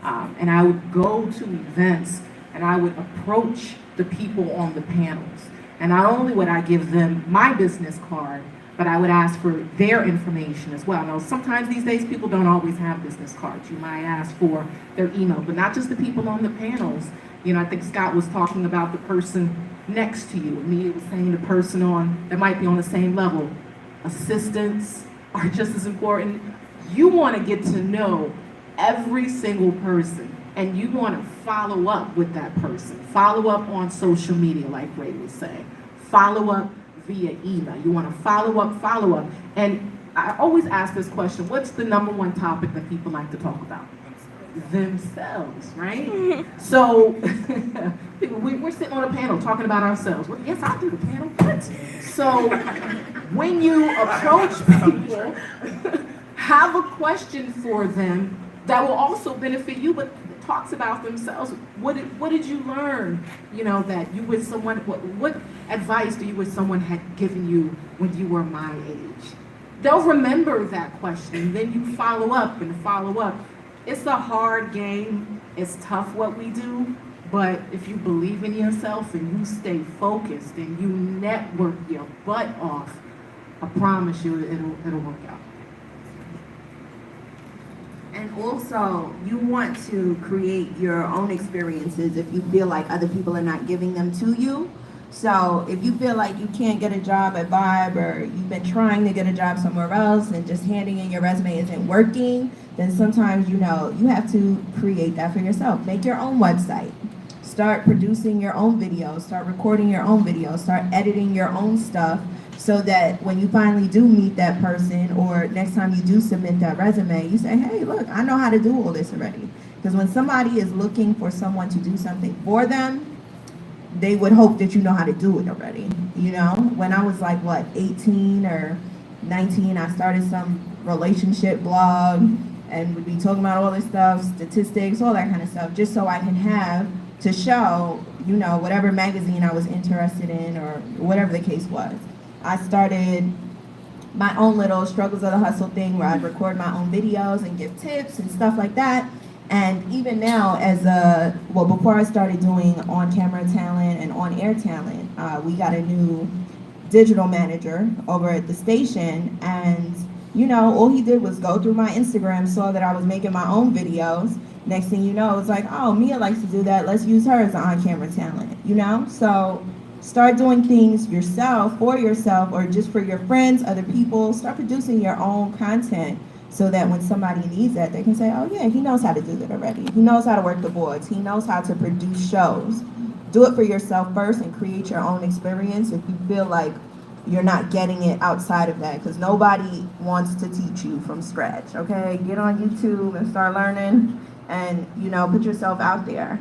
And I would go to events and I would approach the people on the panels. And not only would I give them my business card, but I would ask for their information as well. Now, sometimes these days people don't always have business cards. You might ask for their email, but not just the people on the panels. I think Scott was talking about the person next to you. Me was saying the person that might be on the same level. Assistants are just as important. You want to get to know every single person, and you want to follow up with that person. Follow up on social media, like Ray was saying. Follow up via email. You want to follow up. And I always ask this question, what's the number one topic that people like to talk about? Themselves, right? So we're sitting on a panel talking about ourselves. Well, yes, I do the panel. What? So when you approach people, have a question for them that will also benefit you, but talks about themselves. What did you learn? That you with someone. What advice do you wish someone had given you when you were my age? They'll remember that question. Then you follow up and follow up. It's a hard game. It's tough what we do, but if you believe in yourself and you stay focused and you network your butt off, I promise you it'll work out. And also, you want to create your own experiences if you feel like other people are not giving them to you. So if you feel like you can't get a job at Vibe, or you've been trying to get a job somewhere else and just handing in your resume isn't working, then sometimes you have to create that for yourself. Make your own website. Start producing your own videos. Start recording your own videos. Start editing your own stuff, so that when you finally do meet that person, or next time you do submit that resume, you say, hey, look, I know how to do all this already. Because when somebody is looking for someone to do something for them, they would hope that you know how to do it already. When I was like, 18 or 19, I started some relationship blog and would be talking about all this stuff, statistics, all that kind of stuff, just so I can have to show, whatever magazine I was interested in or whatever the case was. I started my own little struggles of the hustle thing where I'd record my own videos and give tips and stuff like that. And even now, before I started doing on-camera talent and on-air talent, we got a new digital manager over at the station, and all he did was go through my Instagram, saw that I was making my own videos. Next thing you know, it's like, oh, Mia likes to do that, let's use her as an on-camera talent, So start doing things yourself, for yourself, or just for your friends, other people. Start producing your own content, so that when somebody needs that, they can say, oh yeah, he knows how to do that already. He knows how to work the boards. He knows how to produce shows. Do it for yourself first and create your own experience if you feel like you're not getting it outside of that, because nobody wants to teach you from scratch, okay? Get on YouTube and start learning, and put yourself out there.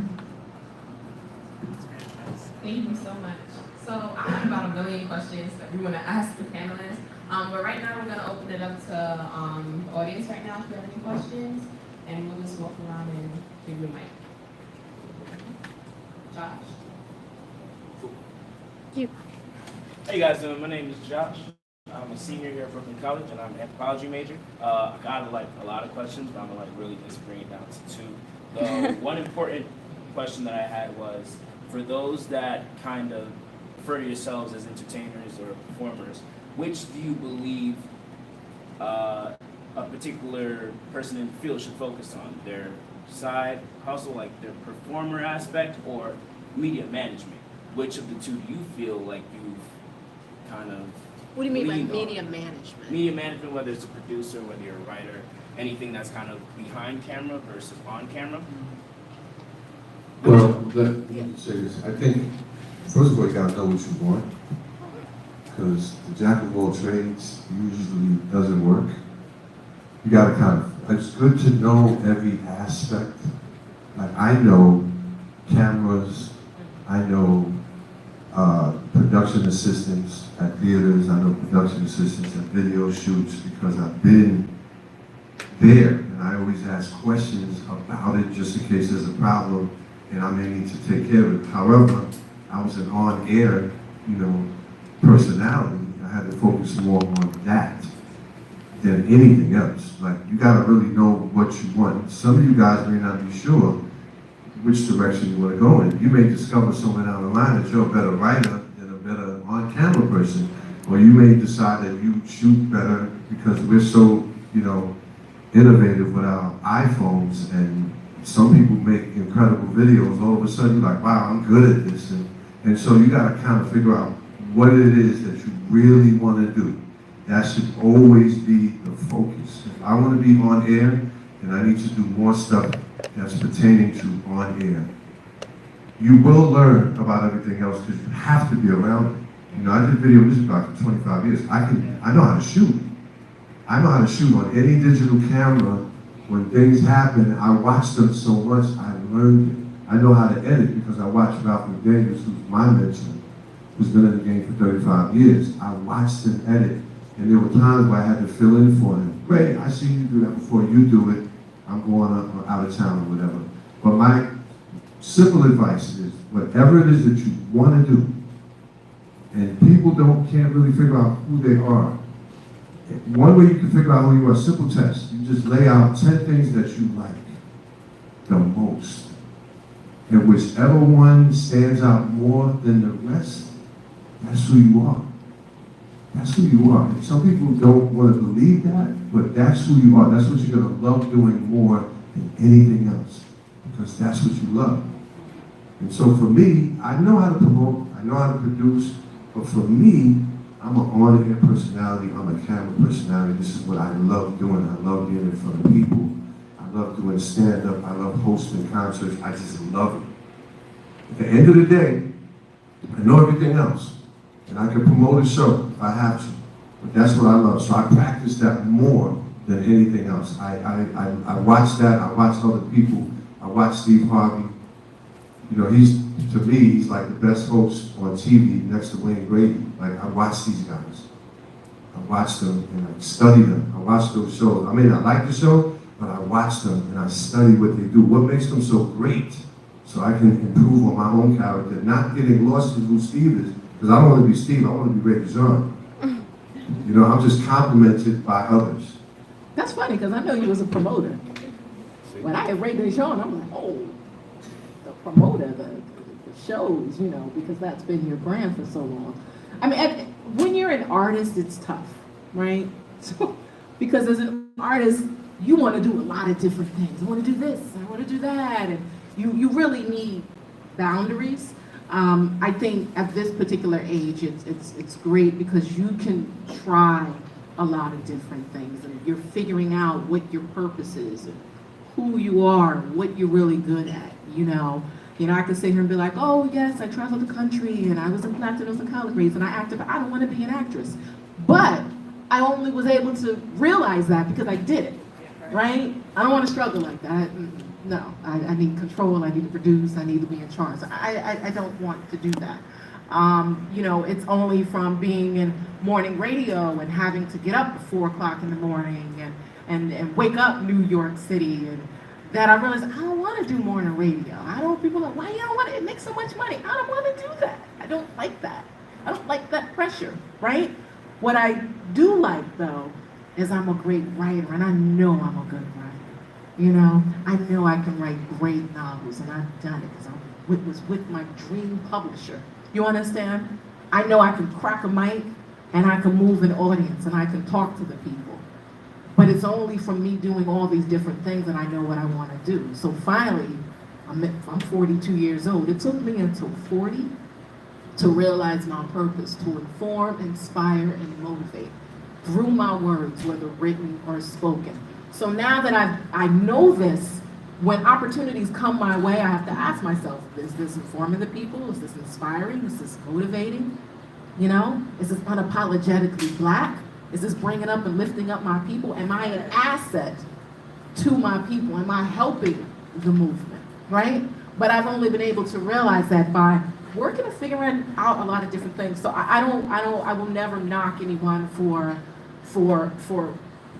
Thank you so much. So I have about a million questions that we want to ask the panelists. But right now we're going to open it up to the audience right now if you have any questions. And we'll just walk around and give you a mic. Josh? Hey guys, my name is Josh. I'm a senior here at Brooklyn College, and I'm an anthropology major. I got like a lot of questions, but I'm gonna like really just bring it down to two. The one important question that I had was, for those that kind of refer to yourselves as entertainers or performers, which do you believe a particular person in the field should focus on? Their side hustle, like their performer aspect, or media management? Which of the two do you feel like you've kind of What do you mean by leaned on? media management? Media management, whether it's a producer, whether you're a writer, anything that's kind of behind camera versus on camera? Well, let me say this. I think, first of all, you gotta know what you want. Because the jack of all trades usually doesn't work. You gotta it's good to know every aspect. Like, I know cameras, I know production assistants at theaters, I know production assistants at video shoots, because I've been there, and I always ask questions about it just in case there's a problem and I may need to take care of it. However, I was an on-air, personality. I had to focus more on that than anything else. Like, you gotta really know what you want. Some of you guys may not be sure which direction you wanna go in. You may discover somewhere down the line that you're a better writer than a better on-camera person, or you may decide that you shoot better because we're so, innovative with our iPhones, and some people make incredible videos. All of a sudden, you're like, wow, I'm good at this. And so you gotta kind of figure out what it is that you really wanna do. That should always be the focus. If I wanna be on air, then I need to do more stuff that's pertaining to on air. You will learn about everything else because you have to be around it. I did video music for 25 years. I know how to shoot. I know how to shoot on any digital camera. When things happen, I watch them so much, I learned it. I know how to edit because I watched Ralph McDaniels, who's my mentor, who's been in the game for 35 years. I watched him edit, and there were times where I had to fill in for him. Great, I see you do that before you do it. I'm going out of town or whatever. But my simple advice is, whatever it is that you want to do, and people can't really figure out who they are. One way you can figure out who you are, simple test. You just lay out 10 things that you like the most. And whichever one stands out more than the rest, that's who you are. That's who you are. And some people don't want to believe that, but that's who you are. That's what you're going to love doing more than anything else, because that's what you love. And so for me, I know how to promote, I know how to produce, but for me, I'm an on-air personality, I'm a camera personality. This is what I love doing. I love being in front of people. I love doing stand-up. I love hosting concerts. I just love it. At the end of the day, I know everything else, and I can promote a show if I have to. But that's what I love. So I practice that more than anything else. I watch that. I watch other people. I watch Steve Harvey. To me, he's like the best host on TV next to Wayne Brady. Like, I watch these guys. I watch them and I study them. I watch those shows. I may not like the show, but I watch them and I study what they do. What makes them so great? So I can improve on my own character, not getting lost in who Steve is. Because I don't want to be Steve, I want to be Ray Dijon. I'm just complimented by others. That's funny, because I know you was a promoter. When I had Ray Dijon, I'm like, oh, the promoter, the shows, because that's been your brand for so long. I mean, when you're an artist, it's tough, right? So, because as an artist, you want to do a lot of different things. I want to do this, I want to do that, and you really need boundaries. I think at this particular age, it's great because you can try a lot of different things, and you're figuring out what your purpose is, and who you are, and what you're really good at. I could sit here and be like, oh yes, I traveled the country, and I was in Platinums and collard greens, and I acted, but I don't want to be an actress. But I only was able to realize that because I did it, right? I don't want to struggle like that. No, I need control, I need to produce, I need to be in charge. I don't want to do that. It's only from being in morning radio and having to get up at 4 o'clock in the morning and wake up New York City, and that I realized I don't want to do morning radio. People are like, why you don't want it? It makes so much money. I don't want to do that. I don't like that. I don't like that pressure, right? What I do like though is I'm a great writer, and I know I'm a good writer. You know, I know I can write great novels, and I've done it because I was with my dream publisher. You understand? I know I can crack a mic, and I can move an audience, and I can talk to the people. But it's only from me doing all these different things that I know what I want to do. So finally, I'm 42 years old. It took me until 40 to realize my purpose, to inform, inspire, and motivate through my words, whether written or spoken. So now that I know this, when opportunities come my way, I have to ask myself, is this informing the people? Is this inspiring? Is this motivating? You know, is this unapologetically Black? Is this bringing up and lifting up my people? Am I an asset to my people? Am I helping the movement, right? But I've only been able to realize that by working and figuring out a lot of different things. So I will never knock anyone for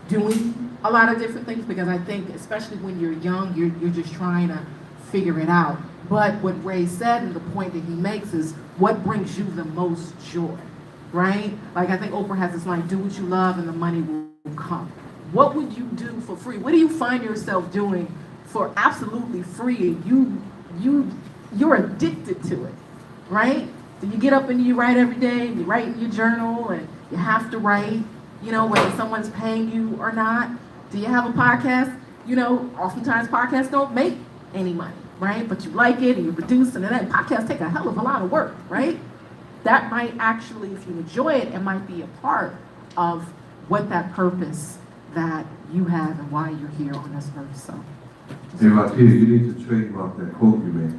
doing a lot of different things, because I think, especially when you're young, you're just trying to figure it out. But what Ray said, and the point that he makes, is what brings you the most joy, right? Like, I think Oprah has this line, do what you love and the money will come. What would you do for free? What do you find yourself doing for absolutely free? You're addicted to it, right? So you get up and you write every day, and you write in your journal, and you have to write, you know, whether someone's paying you or not. Do you have a podcast? You know, oftentimes podcasts don't make any money, right? But you like it and you produce, and then podcasts take a hell of a lot of work, right? That might actually, if you enjoy it, it might be a part of what that purpose that you have and why you're here on this earth. So, Hey, Rakia, you need to trademark that quote you made.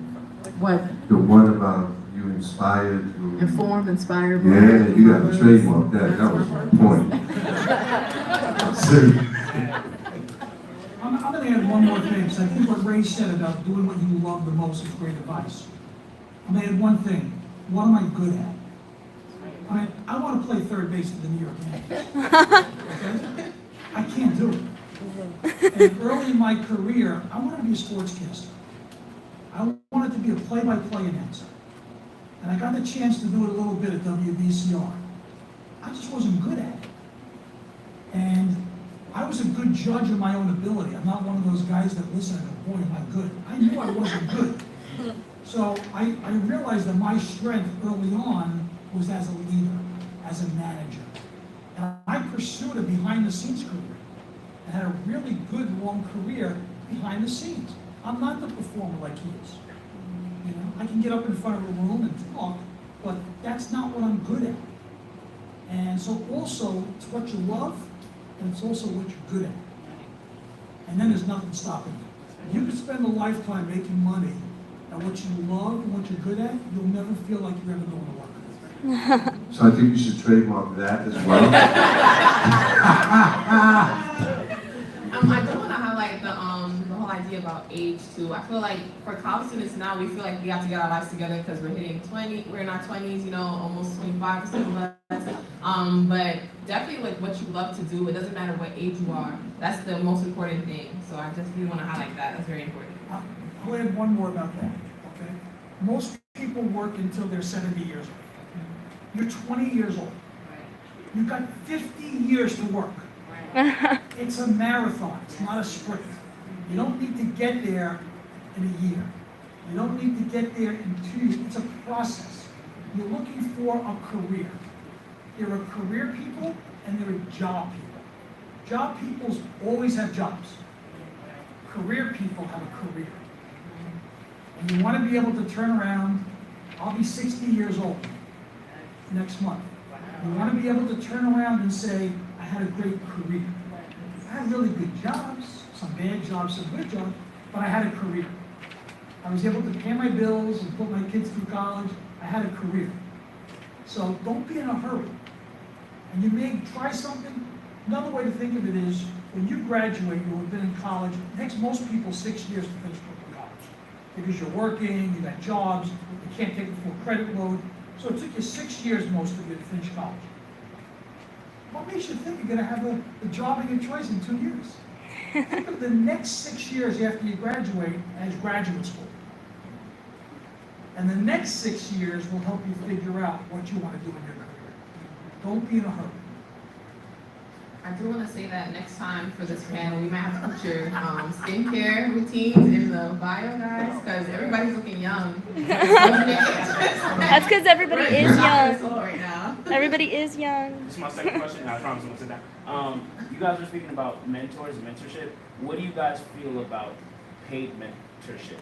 what? The one about you inspired. Informed, inspired. Yeah, you got to trademark that. That was the point. Seriously. I'm going to add one more thing, because I think what Ray said about doing what you love the most is great advice. I'm going to add one thing. What am I good at? I want to play third base at the New York Yankees. Okay? I can't do it. And early in my career, I wanted to be a sportscaster. I wanted to be a play-by-play announcer. And I got the chance to do it a little bit at WBCR. I just wasn't good at it. And I was a good judge of my own ability. I'm not one of those guys that listen and go, boy, am I good. I knew I wasn't good. So I realized that my strength early on was as a leader, as a manager. And I pursued a behind-the-scenes career. I had a really good, long career behind the scenes. I'm not the performer like he is. You know, I can get up in front of a room and talk, but that's not what I'm good at. And so also, it's what you love, and it's also what you're good at. And then there's nothing stopping you. You can spend a lifetime making money at what you love and what you're good at, you'll never feel like you're ever going to work. So I think you should trademark that as well. I do want to highlight the whole idea about age too. I feel like for college students now, we feel like we have to get our lives together because we're hitting 20, we're in our 20s, you know, almost 25% of us. But definitely like what you love to do, it doesn't matter what age you are. That's the most important thing. So I just really want to highlight that. That's very important. I'll add one more about that, okay? Most people work until they're 70 years old. You're 20 years old. You've got 50 years to work. It's a marathon, it's not a sprint. You don't need to get there in a year. You don't need to get there in 2 years. It's a process. You're looking for a career. There are career people and there are job people. Job people always have jobs. Career people have a career. And you want to be able to turn around. I'll be 60 years old next month. You want to be able to turn around and say, I had a great career. I had really good jobs, some bad jobs, some good jobs, but I had a career. I was able to pay my bills and put my kids through college. I had a career. So don't be in a hurry. And you may try something. Another way to think of it is, when you graduate, you'll have been in college. It takes most people 6 years to finish college. Because you're working, you got jobs, you can't take the full credit load. So it took you 6 years, most of you, to finish college. What makes you think you're going to have the job of your choice in 2 years? Think of the next 6 years after you graduate as graduate school. And the next 6 years will help you figure out what you want to do in your career. Don't be in a hurry. I do want to say that next time for this panel, we might have to put your skincare routines in the bio, guys, because everybody's looking young. That's because everybody is young. Right now. Everybody is young. This is my second question. I promise I'm gonna sit down. You guys were speaking about mentors and mentorship. What do you guys feel about paid mentorship,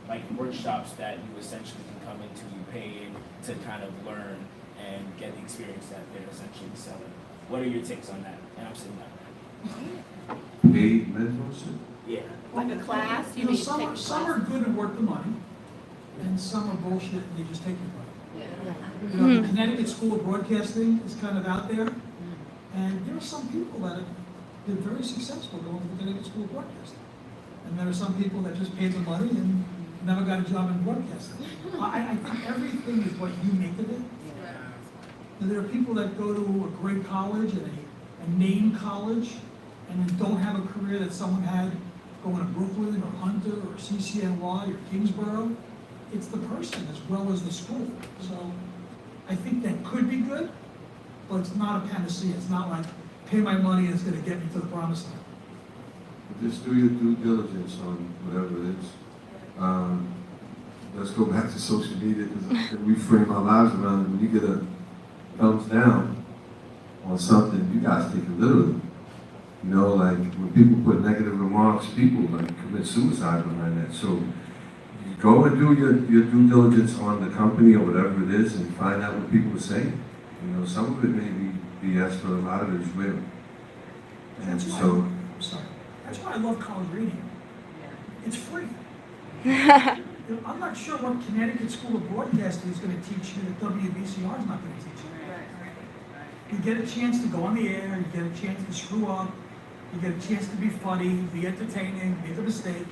like workshops that you essentially can come into, you pay in to kind of learn and get the experience that they're essentially selling? What are your takes on that? And I'm sitting down. Paid mentorship? Yeah. Like a class, You know, some are good and worth the money, and some are bullshit and they just take your money. You know, the Connecticut School of Broadcasting is kind of out there, and there are some people that have been very successful going to the Connecticut School of Broadcasting. And there are some people that just paid the money and never got a job in broadcasting. I think everything is what you make of it. And there are people that go to a great college and a name college and then don't have a career that someone had going to Brooklyn or Hunter or CCNY or Kingsborough. It's the person as well as the school. So I think that could be good, but it's not a panacea. It's not like pay my money and it's going to get me to the promised land. Just do your due diligence on whatever it is. Let's go back to social media because we frame our lives around it. When you get a thumbs down on something, you guys take it literally. You know, like when people put negative remarks, people like commit suicide behind that. So you go and do your due diligence on the company or whatever it is and find out what people are saying. You know, some of it may be BS, but a lot of it is real. And so, That's why I love college radio. It's free. You know, I'm not sure what Connecticut School of Broadcasting is going to teach you that WBCR is not going to teach you. You get a chance to go on the air, you get a chance to screw up, you get a chance to be funny, be entertaining, make a mistake.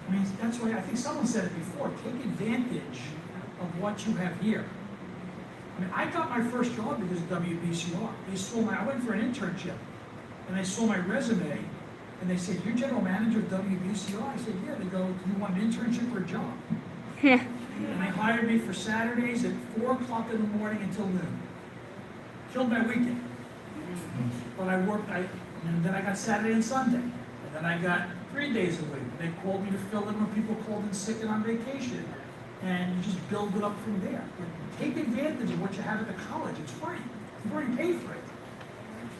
I mean, that's why I think someone said it before, take advantage of what you have here. I mean, I got my first job because of WBCR. I went for an internship, and they saw my resume, and they said, "You're general manager of WBCR?" I said, "Yeah." They go, "Do you want an internship or a job?" And they hired me for Saturdays at 4 o'clock in the morning until noon. Killed my weekend. But and then I got Saturday and Sunday. And then I got 3 days a week. They called me to fill in when people called in sick and on vacation. And you just build it up from there. But take advantage of what you have at the college. It's free. You've already paid for it.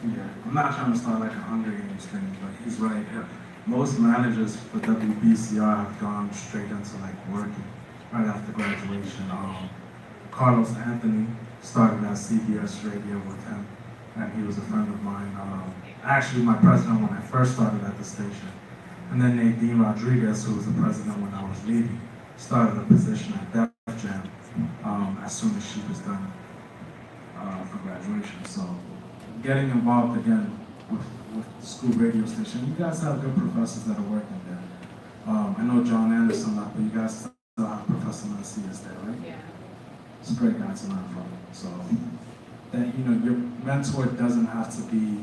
Yeah, I'm not trying to start like a Hunger Games thing, but he's right. Yeah. Most managers for WBCR have gone straight into like working right after graduation. Carlos Anthony started at CBS Radio with him, and he was a friend of mine. Actually, my president when I first started at the station. And then Nadine Rodriguez, who was the president when I was leaving, started a position at Def Jam as soon as she was done for graduation. So getting involved again with the school radio station, you guys have good professors that are working there. I know John Anderson left, but you guys still have Professor Macias there, right? Yeah. It's a great guy to learn from. So that, you know, your mentor doesn't have to be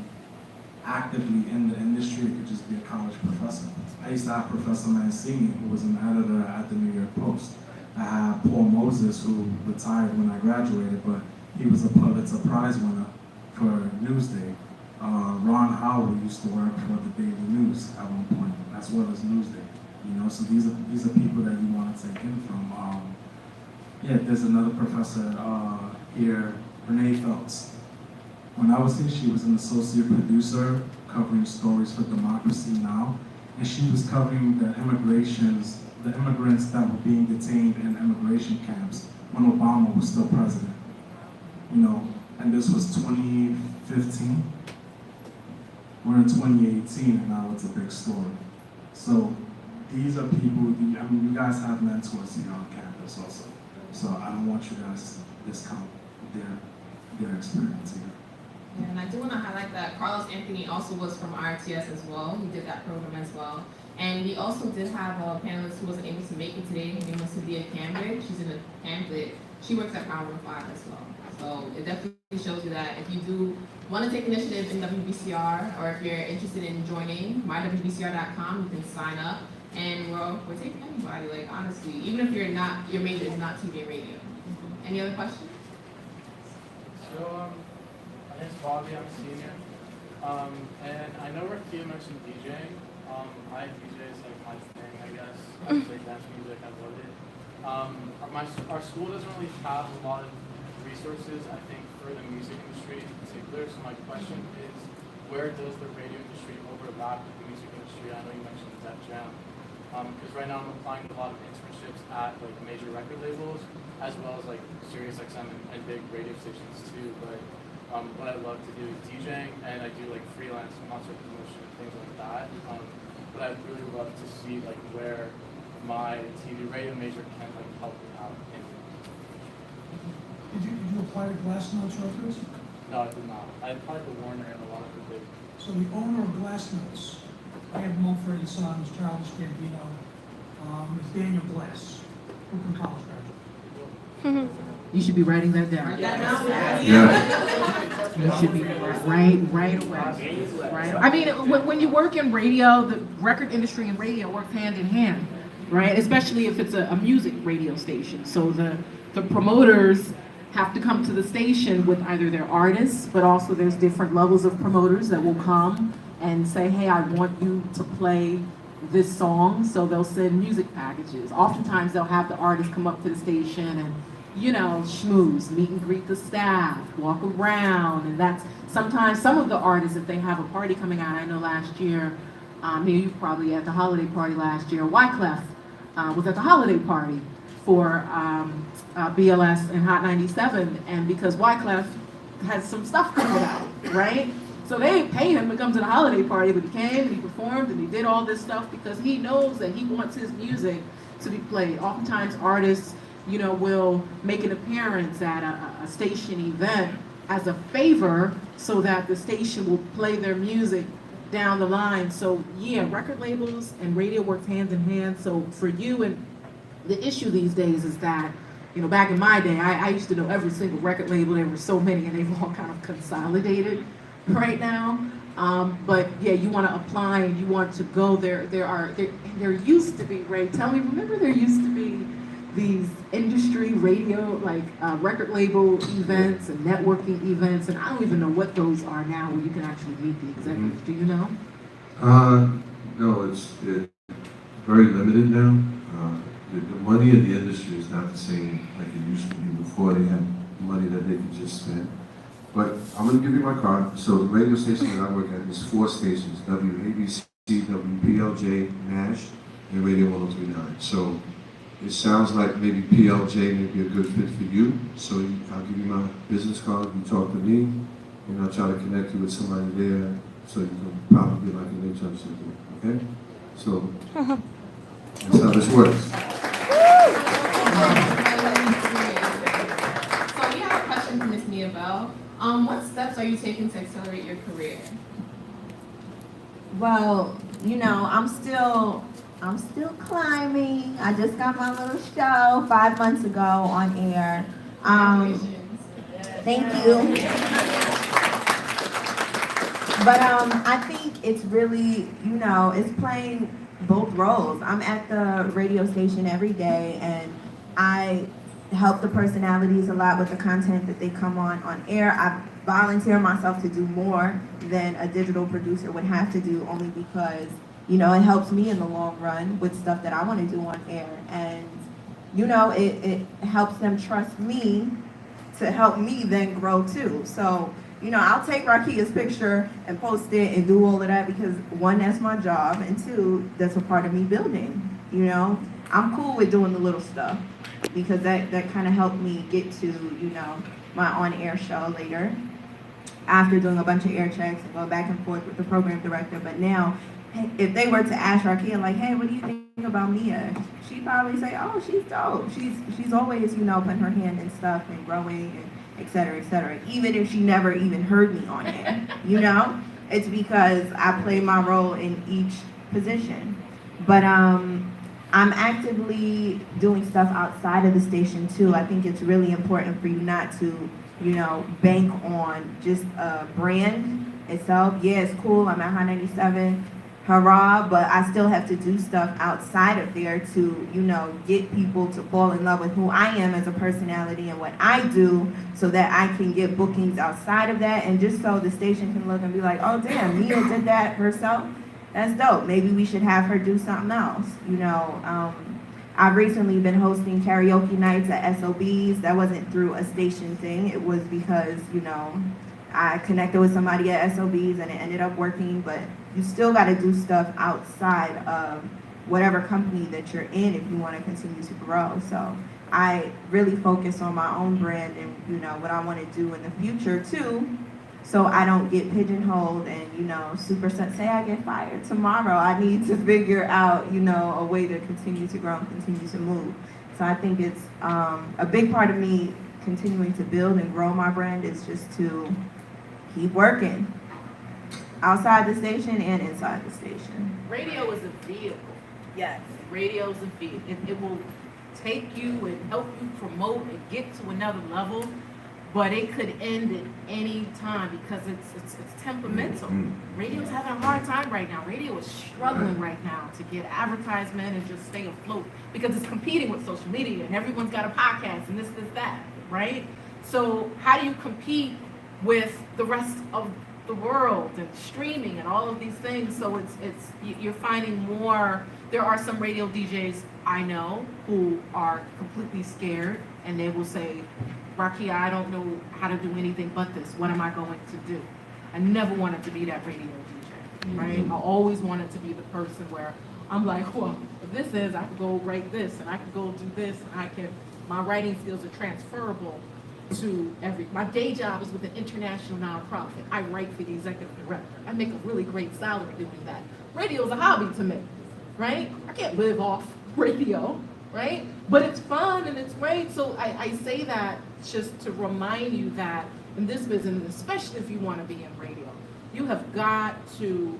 actively in the industry. It could just be a college professor. I used to have Professor Mancini, who was an editor at the New York Post. I had Paul Moses, who retired when I graduated, but he was a Pulitzer Prize winner for Newsday. Ron Howard used to work for the Daily News at one point, as well as Newsday. You know, so these are people that you want to take in from. Yeah, there's another professor here, Renee Phelps. When I was here, she was an associate producer covering stories for Democracy Now! And she was covering the immigrants that were being detained in immigration camps when Obama was still president. You know, and this was 2015. We're in 2018, and now it's a big story. So these are people, I mean, you guys have mentors here on campus also. So I don't want you guys to discount their experience here. Yeah, and I do want to highlight that Carlos Anthony also was from RTS as well. He did that program as well. And we also did have a panelist who wasn't able to make it today. Her name was Cynthia Cambridge. She's in the pamphlet. She works at Power 5 as well. So it definitely shows you that if you do want to take initiative in WBCR, or if you're interested in joining mywbcr.com, you can sign up. And we're taking anybody, like honestly, even if your major is not TV and radio. Any other questions? So, my name's Bobby, I'm a senior. And I know Rakia mentioned DJing. I DJ is like my thing, I guess. I play dance music, I love it. Our school doesn't really have a lot of resources, I think, for the music industry in particular. So my question is, where does the radio industry overlap with the music industry? I know you mentioned Def Jam. Because right now I'm applying to a lot of internships at like major record labels, as well as like Sirius XM and big radio stations too. But what I love to do is DJing, and I do like freelance concert promotion and things like that. But I'd really love to see like where my TV radio major can like help me out in the Did you apply to Glass Notes Records? No, I did not. I applied to Warner and a lot of the big. So the owner of Glass Notes, I have Mumford and Sons, Charles Gambino, is Daniel Glass, Brooklyn College graduate. You should be writing that down. Yeah. You should be right away. Right. I mean, when you work in radio, the record industry and radio work hand in hand, right? Especially if it's a music radio station. So the promoters have to come to the station with either their artists, but also there's different levels of promoters that will come and say, hey, I want you to play this song. So they'll send music packages. Oftentimes they'll have the artist come up to the station and, you know, schmooze, meet and greet the staff, walk around. And that's sometimes some of the artists, if they have a party coming out, I know last year, you probably at the holiday party last year, Wyclef was at the holiday party for BLS and Hot 97. And because Wyclef had some stuff coming out, right? So they didn't pay him to come to the holiday party, but he came and he performed and he did all this stuff because he knows that he wants his music to be played. Oftentimes artists, you know, will make an appearance at a station event as a favor so that the station will play their music down the line. So yeah, record labels and radio works hand in hand. So for you, and the issue these days is that, you know, back in my day, I used to know every single record label. There were so many and they've all kind of consolidated right now. But yeah, you want to apply and you want to go there. There used to be, Ray, tell me, remember there used to be these industry radio, like record label events and networking events, and I don't even know what those are now where you can actually meet the executives. Do you know? No, it's very limited now. The money in the industry is not the same like it used to be before. They had money that they could just spend. But I'm going to give you my card. So the radio station that I work at is 4 stations: WABC, WPLJ, NASH, and Radio 103.9. So it sounds like maybe PLJ may be a good fit for you. So I'll give you my business card. You talk to me, and I'll try to connect you with somebody there so you can probably get like an intern or something. Okay? So that's how this works. So we have a question for Ms. Mia Bell. What steps are you taking to accelerate your career? Well, you know, I'm still climbing. I just got my little show 5 months ago on air. Congratulations. Thank you. But I think it's really, you know, it's playing both roles. I'm at the radio station every day, and I help the personalities a lot with the content that they come on air. I volunteer myself to do more than a digital producer would have to do, only because, you know, it helps me in the long run with stuff that I want to do on air. And, you know, it helps them trust me to help me then grow too. So, you know, I'll take Rakia's picture and post it and do all of that because 1, that's my job, and 2, that's a part of me building. You know, I'm cool with doing the little stuff because that kind of helped me get to, you know, my on-air show later after doing a bunch of air checks and going back and forth with the program director. But now, if they were to ask Rakia, like, hey, what do you think about Mia? She'd probably say, oh, she's dope. She's always, you know, putting her hand in stuff and growing and et cetera, even if she never even heard me on air, you know? It's because I play my role in each position. But I'm actively doing stuff outside of the station too. I think it's really important for you not to, you know, bank on just a brand itself. Yeah, it's cool, I'm at High 97, hurrah, but I still have to do stuff outside of there to, you know, get people to fall in love with who I am as a personality and what I do so that I can get bookings outside of that, and just so the station can look and be like, oh damn, Mia did that herself. That's dope. Maybe we should have her do something else, you know. I've recently been hosting karaoke nights at SOBs. That wasn't through a station thing. It was because, you know, I connected with somebody at SOBs and it ended up working, but you still got to do stuff outside of whatever company that you're in if you want to continue to grow. So I really focus on my own brand and, you know, what I want to do in the future too, so I don't get pigeonholed and, you know, say I get fired tomorrow. I need to figure out, you know, a way to continue to grow and continue to move. So I think it's a big part of me continuing to build and grow my brand is just to keep working outside the station and inside the station. Radio is a vehicle. Yes. Radio is a vehicle. It will take you and help you promote and get to another level, but it could end at any time because it's temperamental. Radio's having a hard time right now. Radio is struggling right now to get advertisement and just stay afloat because it's competing with social media and everyone's got a podcast and this, that, right? So how do you compete with the rest of the world and streaming and all of these things? So you're finding more. There are some radio DJs I know who are completely scared and they will say, Rakia, I don't know how to do anything but this. What am I going to do? I never wanted to be that radio DJ, right? I always wanted to be the person where I'm like, well, if this is, I could go write this and I could go do this and my writing skills are transferable to my day job is with an international nonprofit. I write for the executive director. I make a really great salary doing that. Radio is a hobby to me, right? I can't live off radio, right? But it's fun and it's great. So I say that just to remind you that in this business, especially if you want to be in radio, you have got to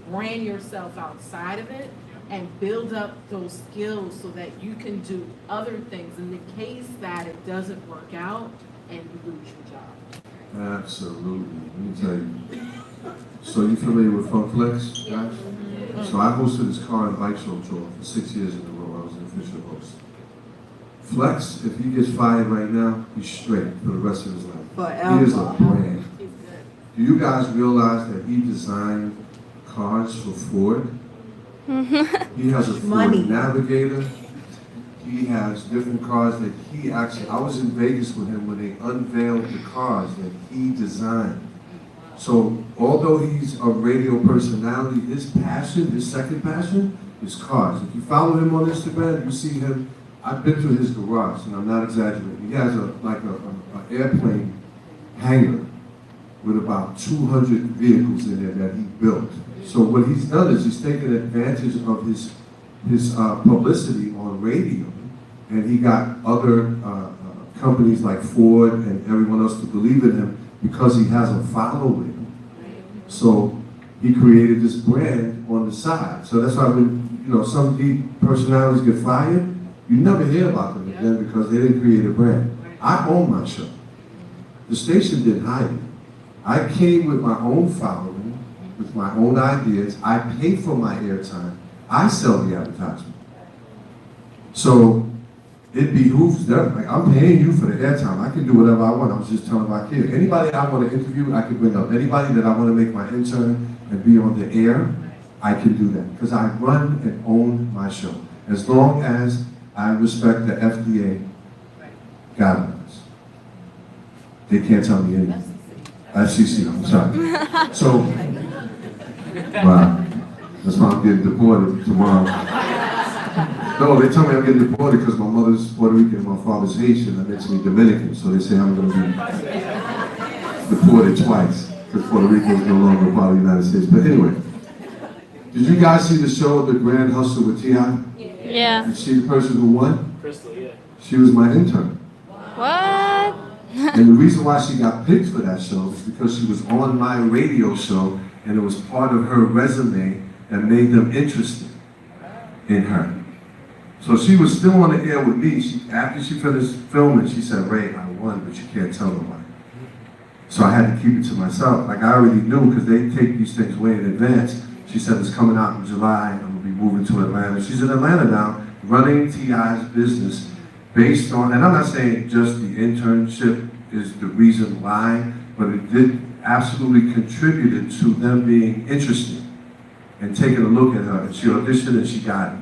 brand yourself outside of it and build up those skills so that you can do other things in the case that it doesn't work out and you lose your job. Absolutely. Let me tell you. So you familiar with Funkflex, guys? So I hosted this car and bike show tour for 6 years in a row. I was an official host. Flex, if he gets fired right now, he's straight for the rest of his life. Forever. He is a brand. Do you guys realize that he designed cars for Ford? He has a Ford Navigator. He has different cars that he actually, I was in Vegas with him when they unveiled the cars that he designed. So although he's a radio personality, his passion, his second passion, is cars. If you follow him on Instagram, you see him. I've been to his garage, and I'm not exaggerating. He has an airplane hangar with about 200 vehicles in there that he built. So what he's done is he's taken advantage of his publicity on radio, and he got other companies like Ford and everyone else to believe in him because he has a following. So he created this brand on the side. So that's why when some deep personalities get fired, you never hear about them again because they didn't create a brand. I own my show. The station didn't hire me. I came with my own following, with my own ideas. I pay for my airtime. I sell the advertisement. So it behooves them. Like, I'm paying you for the airtime. I can do whatever I want. I was just telling my kid, anybody I want to interview, I can bring up. Anybody that I want to make my intern and be on the air, I can do that. Because I run and own my show. As long as I respect the FDA guidelines. They can't tell me anything. FCC, I'm sorry. So, wow. That's why I'm getting deported tomorrow. No, they tell me I'm getting deported because my mother's Puerto Rican and my father's Haitian. That makes me Dominican. So they say I'm going to be deported twice because Puerto Rico is no longer part of the United States. But anyway, did you guys see the show, The Grand Hustle with T.I.? Yeah. You see the person who won? Crystal, yeah. She was my intern. What? And the reason why she got picked for that show is because she was on my radio show and it was part of her resume that made them interested in her. So she was still on the air with me. After she finished filming, she said, Ray, I won, but you can't tell nobody. So I had to keep it to myself. Like I already knew because they take these things way in advance. She said it's coming out in July. I'm gonna be moving to Atlanta. She's in Atlanta now, running T.I.'s business based on, and I'm not saying just the internship is the reason why, but it did absolutely contributed to them being interested and taking a look at her. And she auditioned and she got it.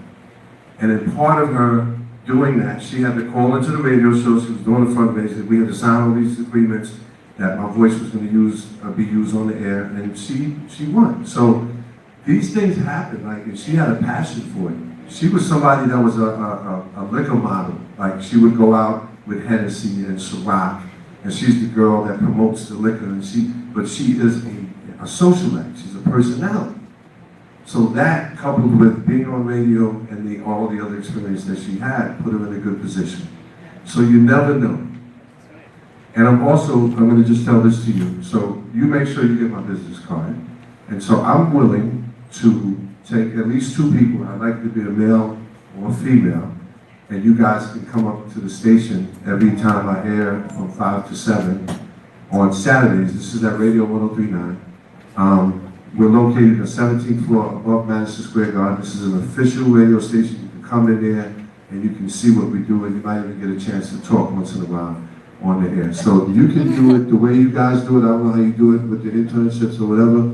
And then part of her doing that, she had to call into the radio show. She was doing the fundraising. We had to sign all these agreements that my voice was going to be used on the air, and she won. So these things happen. Like, and she had a passion for it. She was somebody that was a liquor model. Like, she would go out with Hennessy and Ciroc, and she's the girl that promotes the liquor. But she is a socialite. She's a personality. So that, coupled with being on radio and all the other experience that she had, put her in a good position. So you never know. And I'm going to just tell this to you. So you make sure you get my business card. And so I'm willing to take at least 2 people. I'd like to be a male or a female. And you guys can come up to the station every time I air from 5 to 7 on Saturdays. This is at Radio 103.9. We're located on the 17th floor above Madison Square Garden. This is an official radio station. You can come in there and you can see what we do, and you might even get a chance to talk once in a while on the air. So you can do it the way you guys do it. I don't know how you do it with the internships or whatever,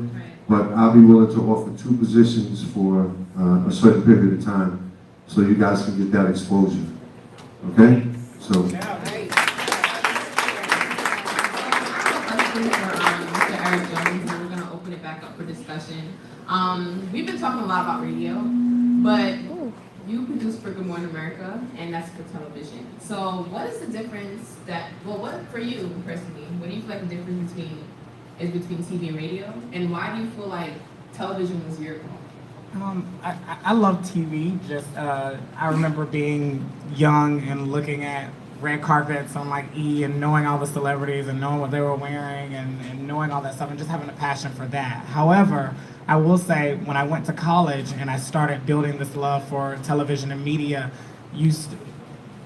but I'll be willing to offer 2 positions for a certain period of time so you guys can get that exposure. Okay? So. Discussion. We've been talking a lot about radio, but you produce for Good Morning America, and that's for television. So what is the difference what for you personally, what do you feel like the difference between TV and radio, and why do you feel like television was your call? I love TV. I remember being young and looking at red carpets on like E and knowing all the celebrities and knowing what they were wearing and knowing all that stuff and just having a passion for that. However, I will say when I went to college and I started building this love for television and media,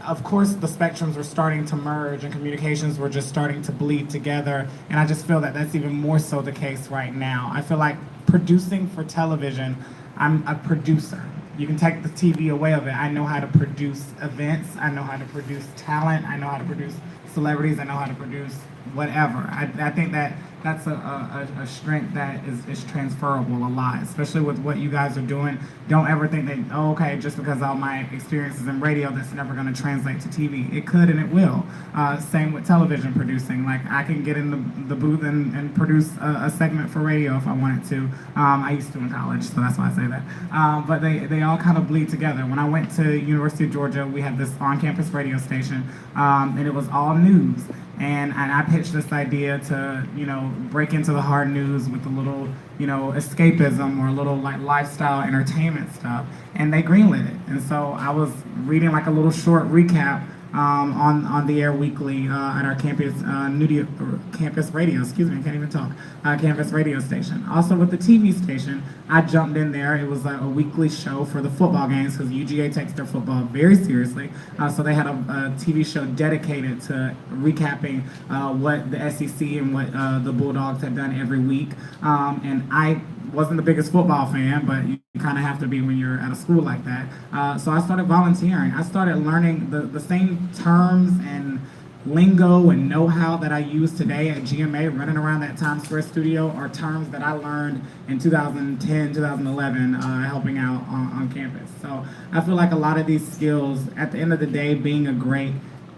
of course the spectrums were starting to merge and communications were just starting to bleed together, and I just feel that that's even more so the case right now. I feel like producing for television, I'm a producer. You can take the TV away of it. I know how to produce events. I know how to produce talent. I know how to produce celebrities. I know how to produce whatever. I think that's a strength that is transferable a lot, especially with what you guys are doing. Don't ever think that, oh, okay, just because all my experiences in radio, that's never going to translate to TV. It could and it will. Same with television producing. Like, I can get in the booth and produce a segment for radio if I wanted to. I used to in college, so that's why I say that. But they all kind of bleed together. When I went to University of Georgia, we had this on-campus radio station, and it was all news. And I pitched this idea to, break into the hard news with a little, escapism or a little like lifestyle entertainment stuff. And they greenlit it. And so I was reading like a little short recap on the air weekly at our campus radio, excuse me, I can't even talk, campus radio station. Also with the TV station, I jumped in there. It was like a weekly show for the football games because UGA takes their football very seriously. So they had a TV show dedicated to recapping what the SEC and what the Bulldogs had done every week. And I wasn't the biggest football fan, but you kind of have to be when you're at a school like that. So I started volunteering. I started learning the same terms and lingo and know-how that I use today at GMA, running around that Times Square studio, are terms that I learned in 2010, 2011, helping out on campus. So I feel like a lot of these skills, at the end of the day, being a great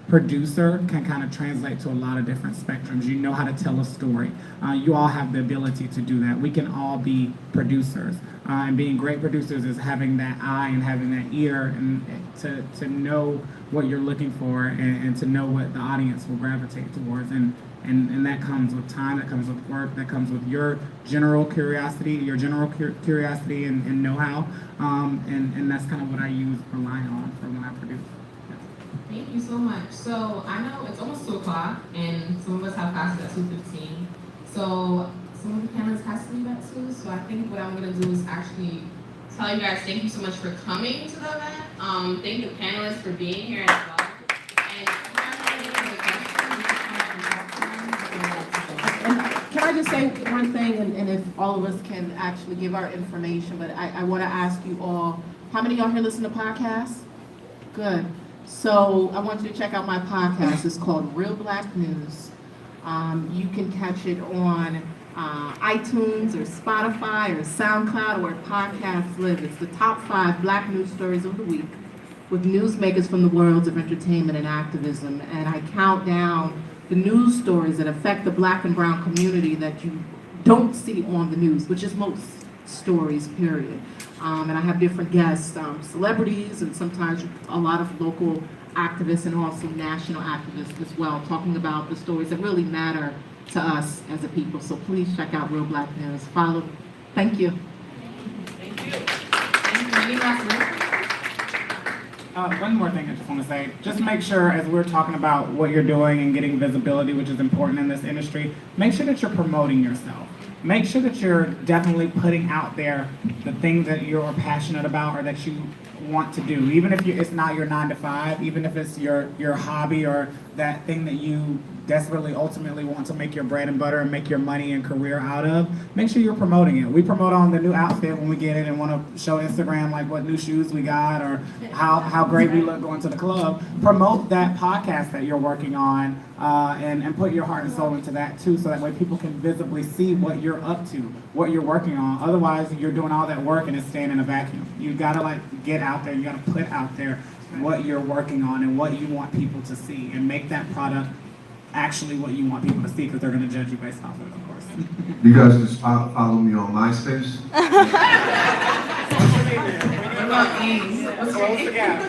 producer can kind of translate to a lot of different spectrums. You know how to tell a story. You all have the ability to do that. We can all be producers. And being great producers is having that eye and having that ear and to know what you're looking for and to know what the audience will gravitate towards. And that comes with time, that comes with work, that comes with your general curiosity, and know-how. And that's kind of what I rely on for when I produce. Thank you so much. So I know it's almost 2 o'clock, and some of us have classes at 2:15. So some of the panelists have to leave at 2. So I think what I'm gonna do is actually tell you guys thank you so much for coming to the event. Thank the panelists for being here as well. And if you guys have any other questions, Can I just say one thing, and if all of us can actually give our information, but I want to ask you all, how many of y'all here listen to podcasts? Good. So I want you to check out my podcast. It's called Real Black News. You can catch it on iTunes or Spotify or SoundCloud or where podcasts live. It's the top 5 Black news stories of the week with newsmakers from the worlds of entertainment and activism. And I count down the news stories that affect the Black and brown community that you don't see on the news, which is most stories, period. And I have different guests, celebrities, and sometimes a lot of local activists and also national activists as well, talking about the stories that really matter to us as a people. So please check out Real Black News. Follow. Thank you. Thank you. Thank you. Any last words? One more thing I just want to say. Just make sure, as we're talking about what you're doing and getting visibility, which is important in this industry, make sure that you're promoting yourself. Make sure that you're definitely putting out there the things that you're passionate about or that you want to do. Even if it's not your 9 to 5, even if it's your hobby or that thing that you desperately ultimately want to make your bread and butter and make your money and career out of, make sure you're promoting it. We promote on the new outfit when we get it and want to show Instagram like what new shoes we got or how great we look going to the club. Promote that podcast that you're working on and put your heart and soul into that too, so that way people can visibly see what you're up to, what you're working on. Otherwise, you're doing all that work and it's staying in a vacuum. You gotta get out there, you gotta put out there what you're working on and what you want people to see and make that product actually what you want people to see, because they're going to judge you based off of it, of course. You guys just follow me on MySpace. What about Ames? Close the gap.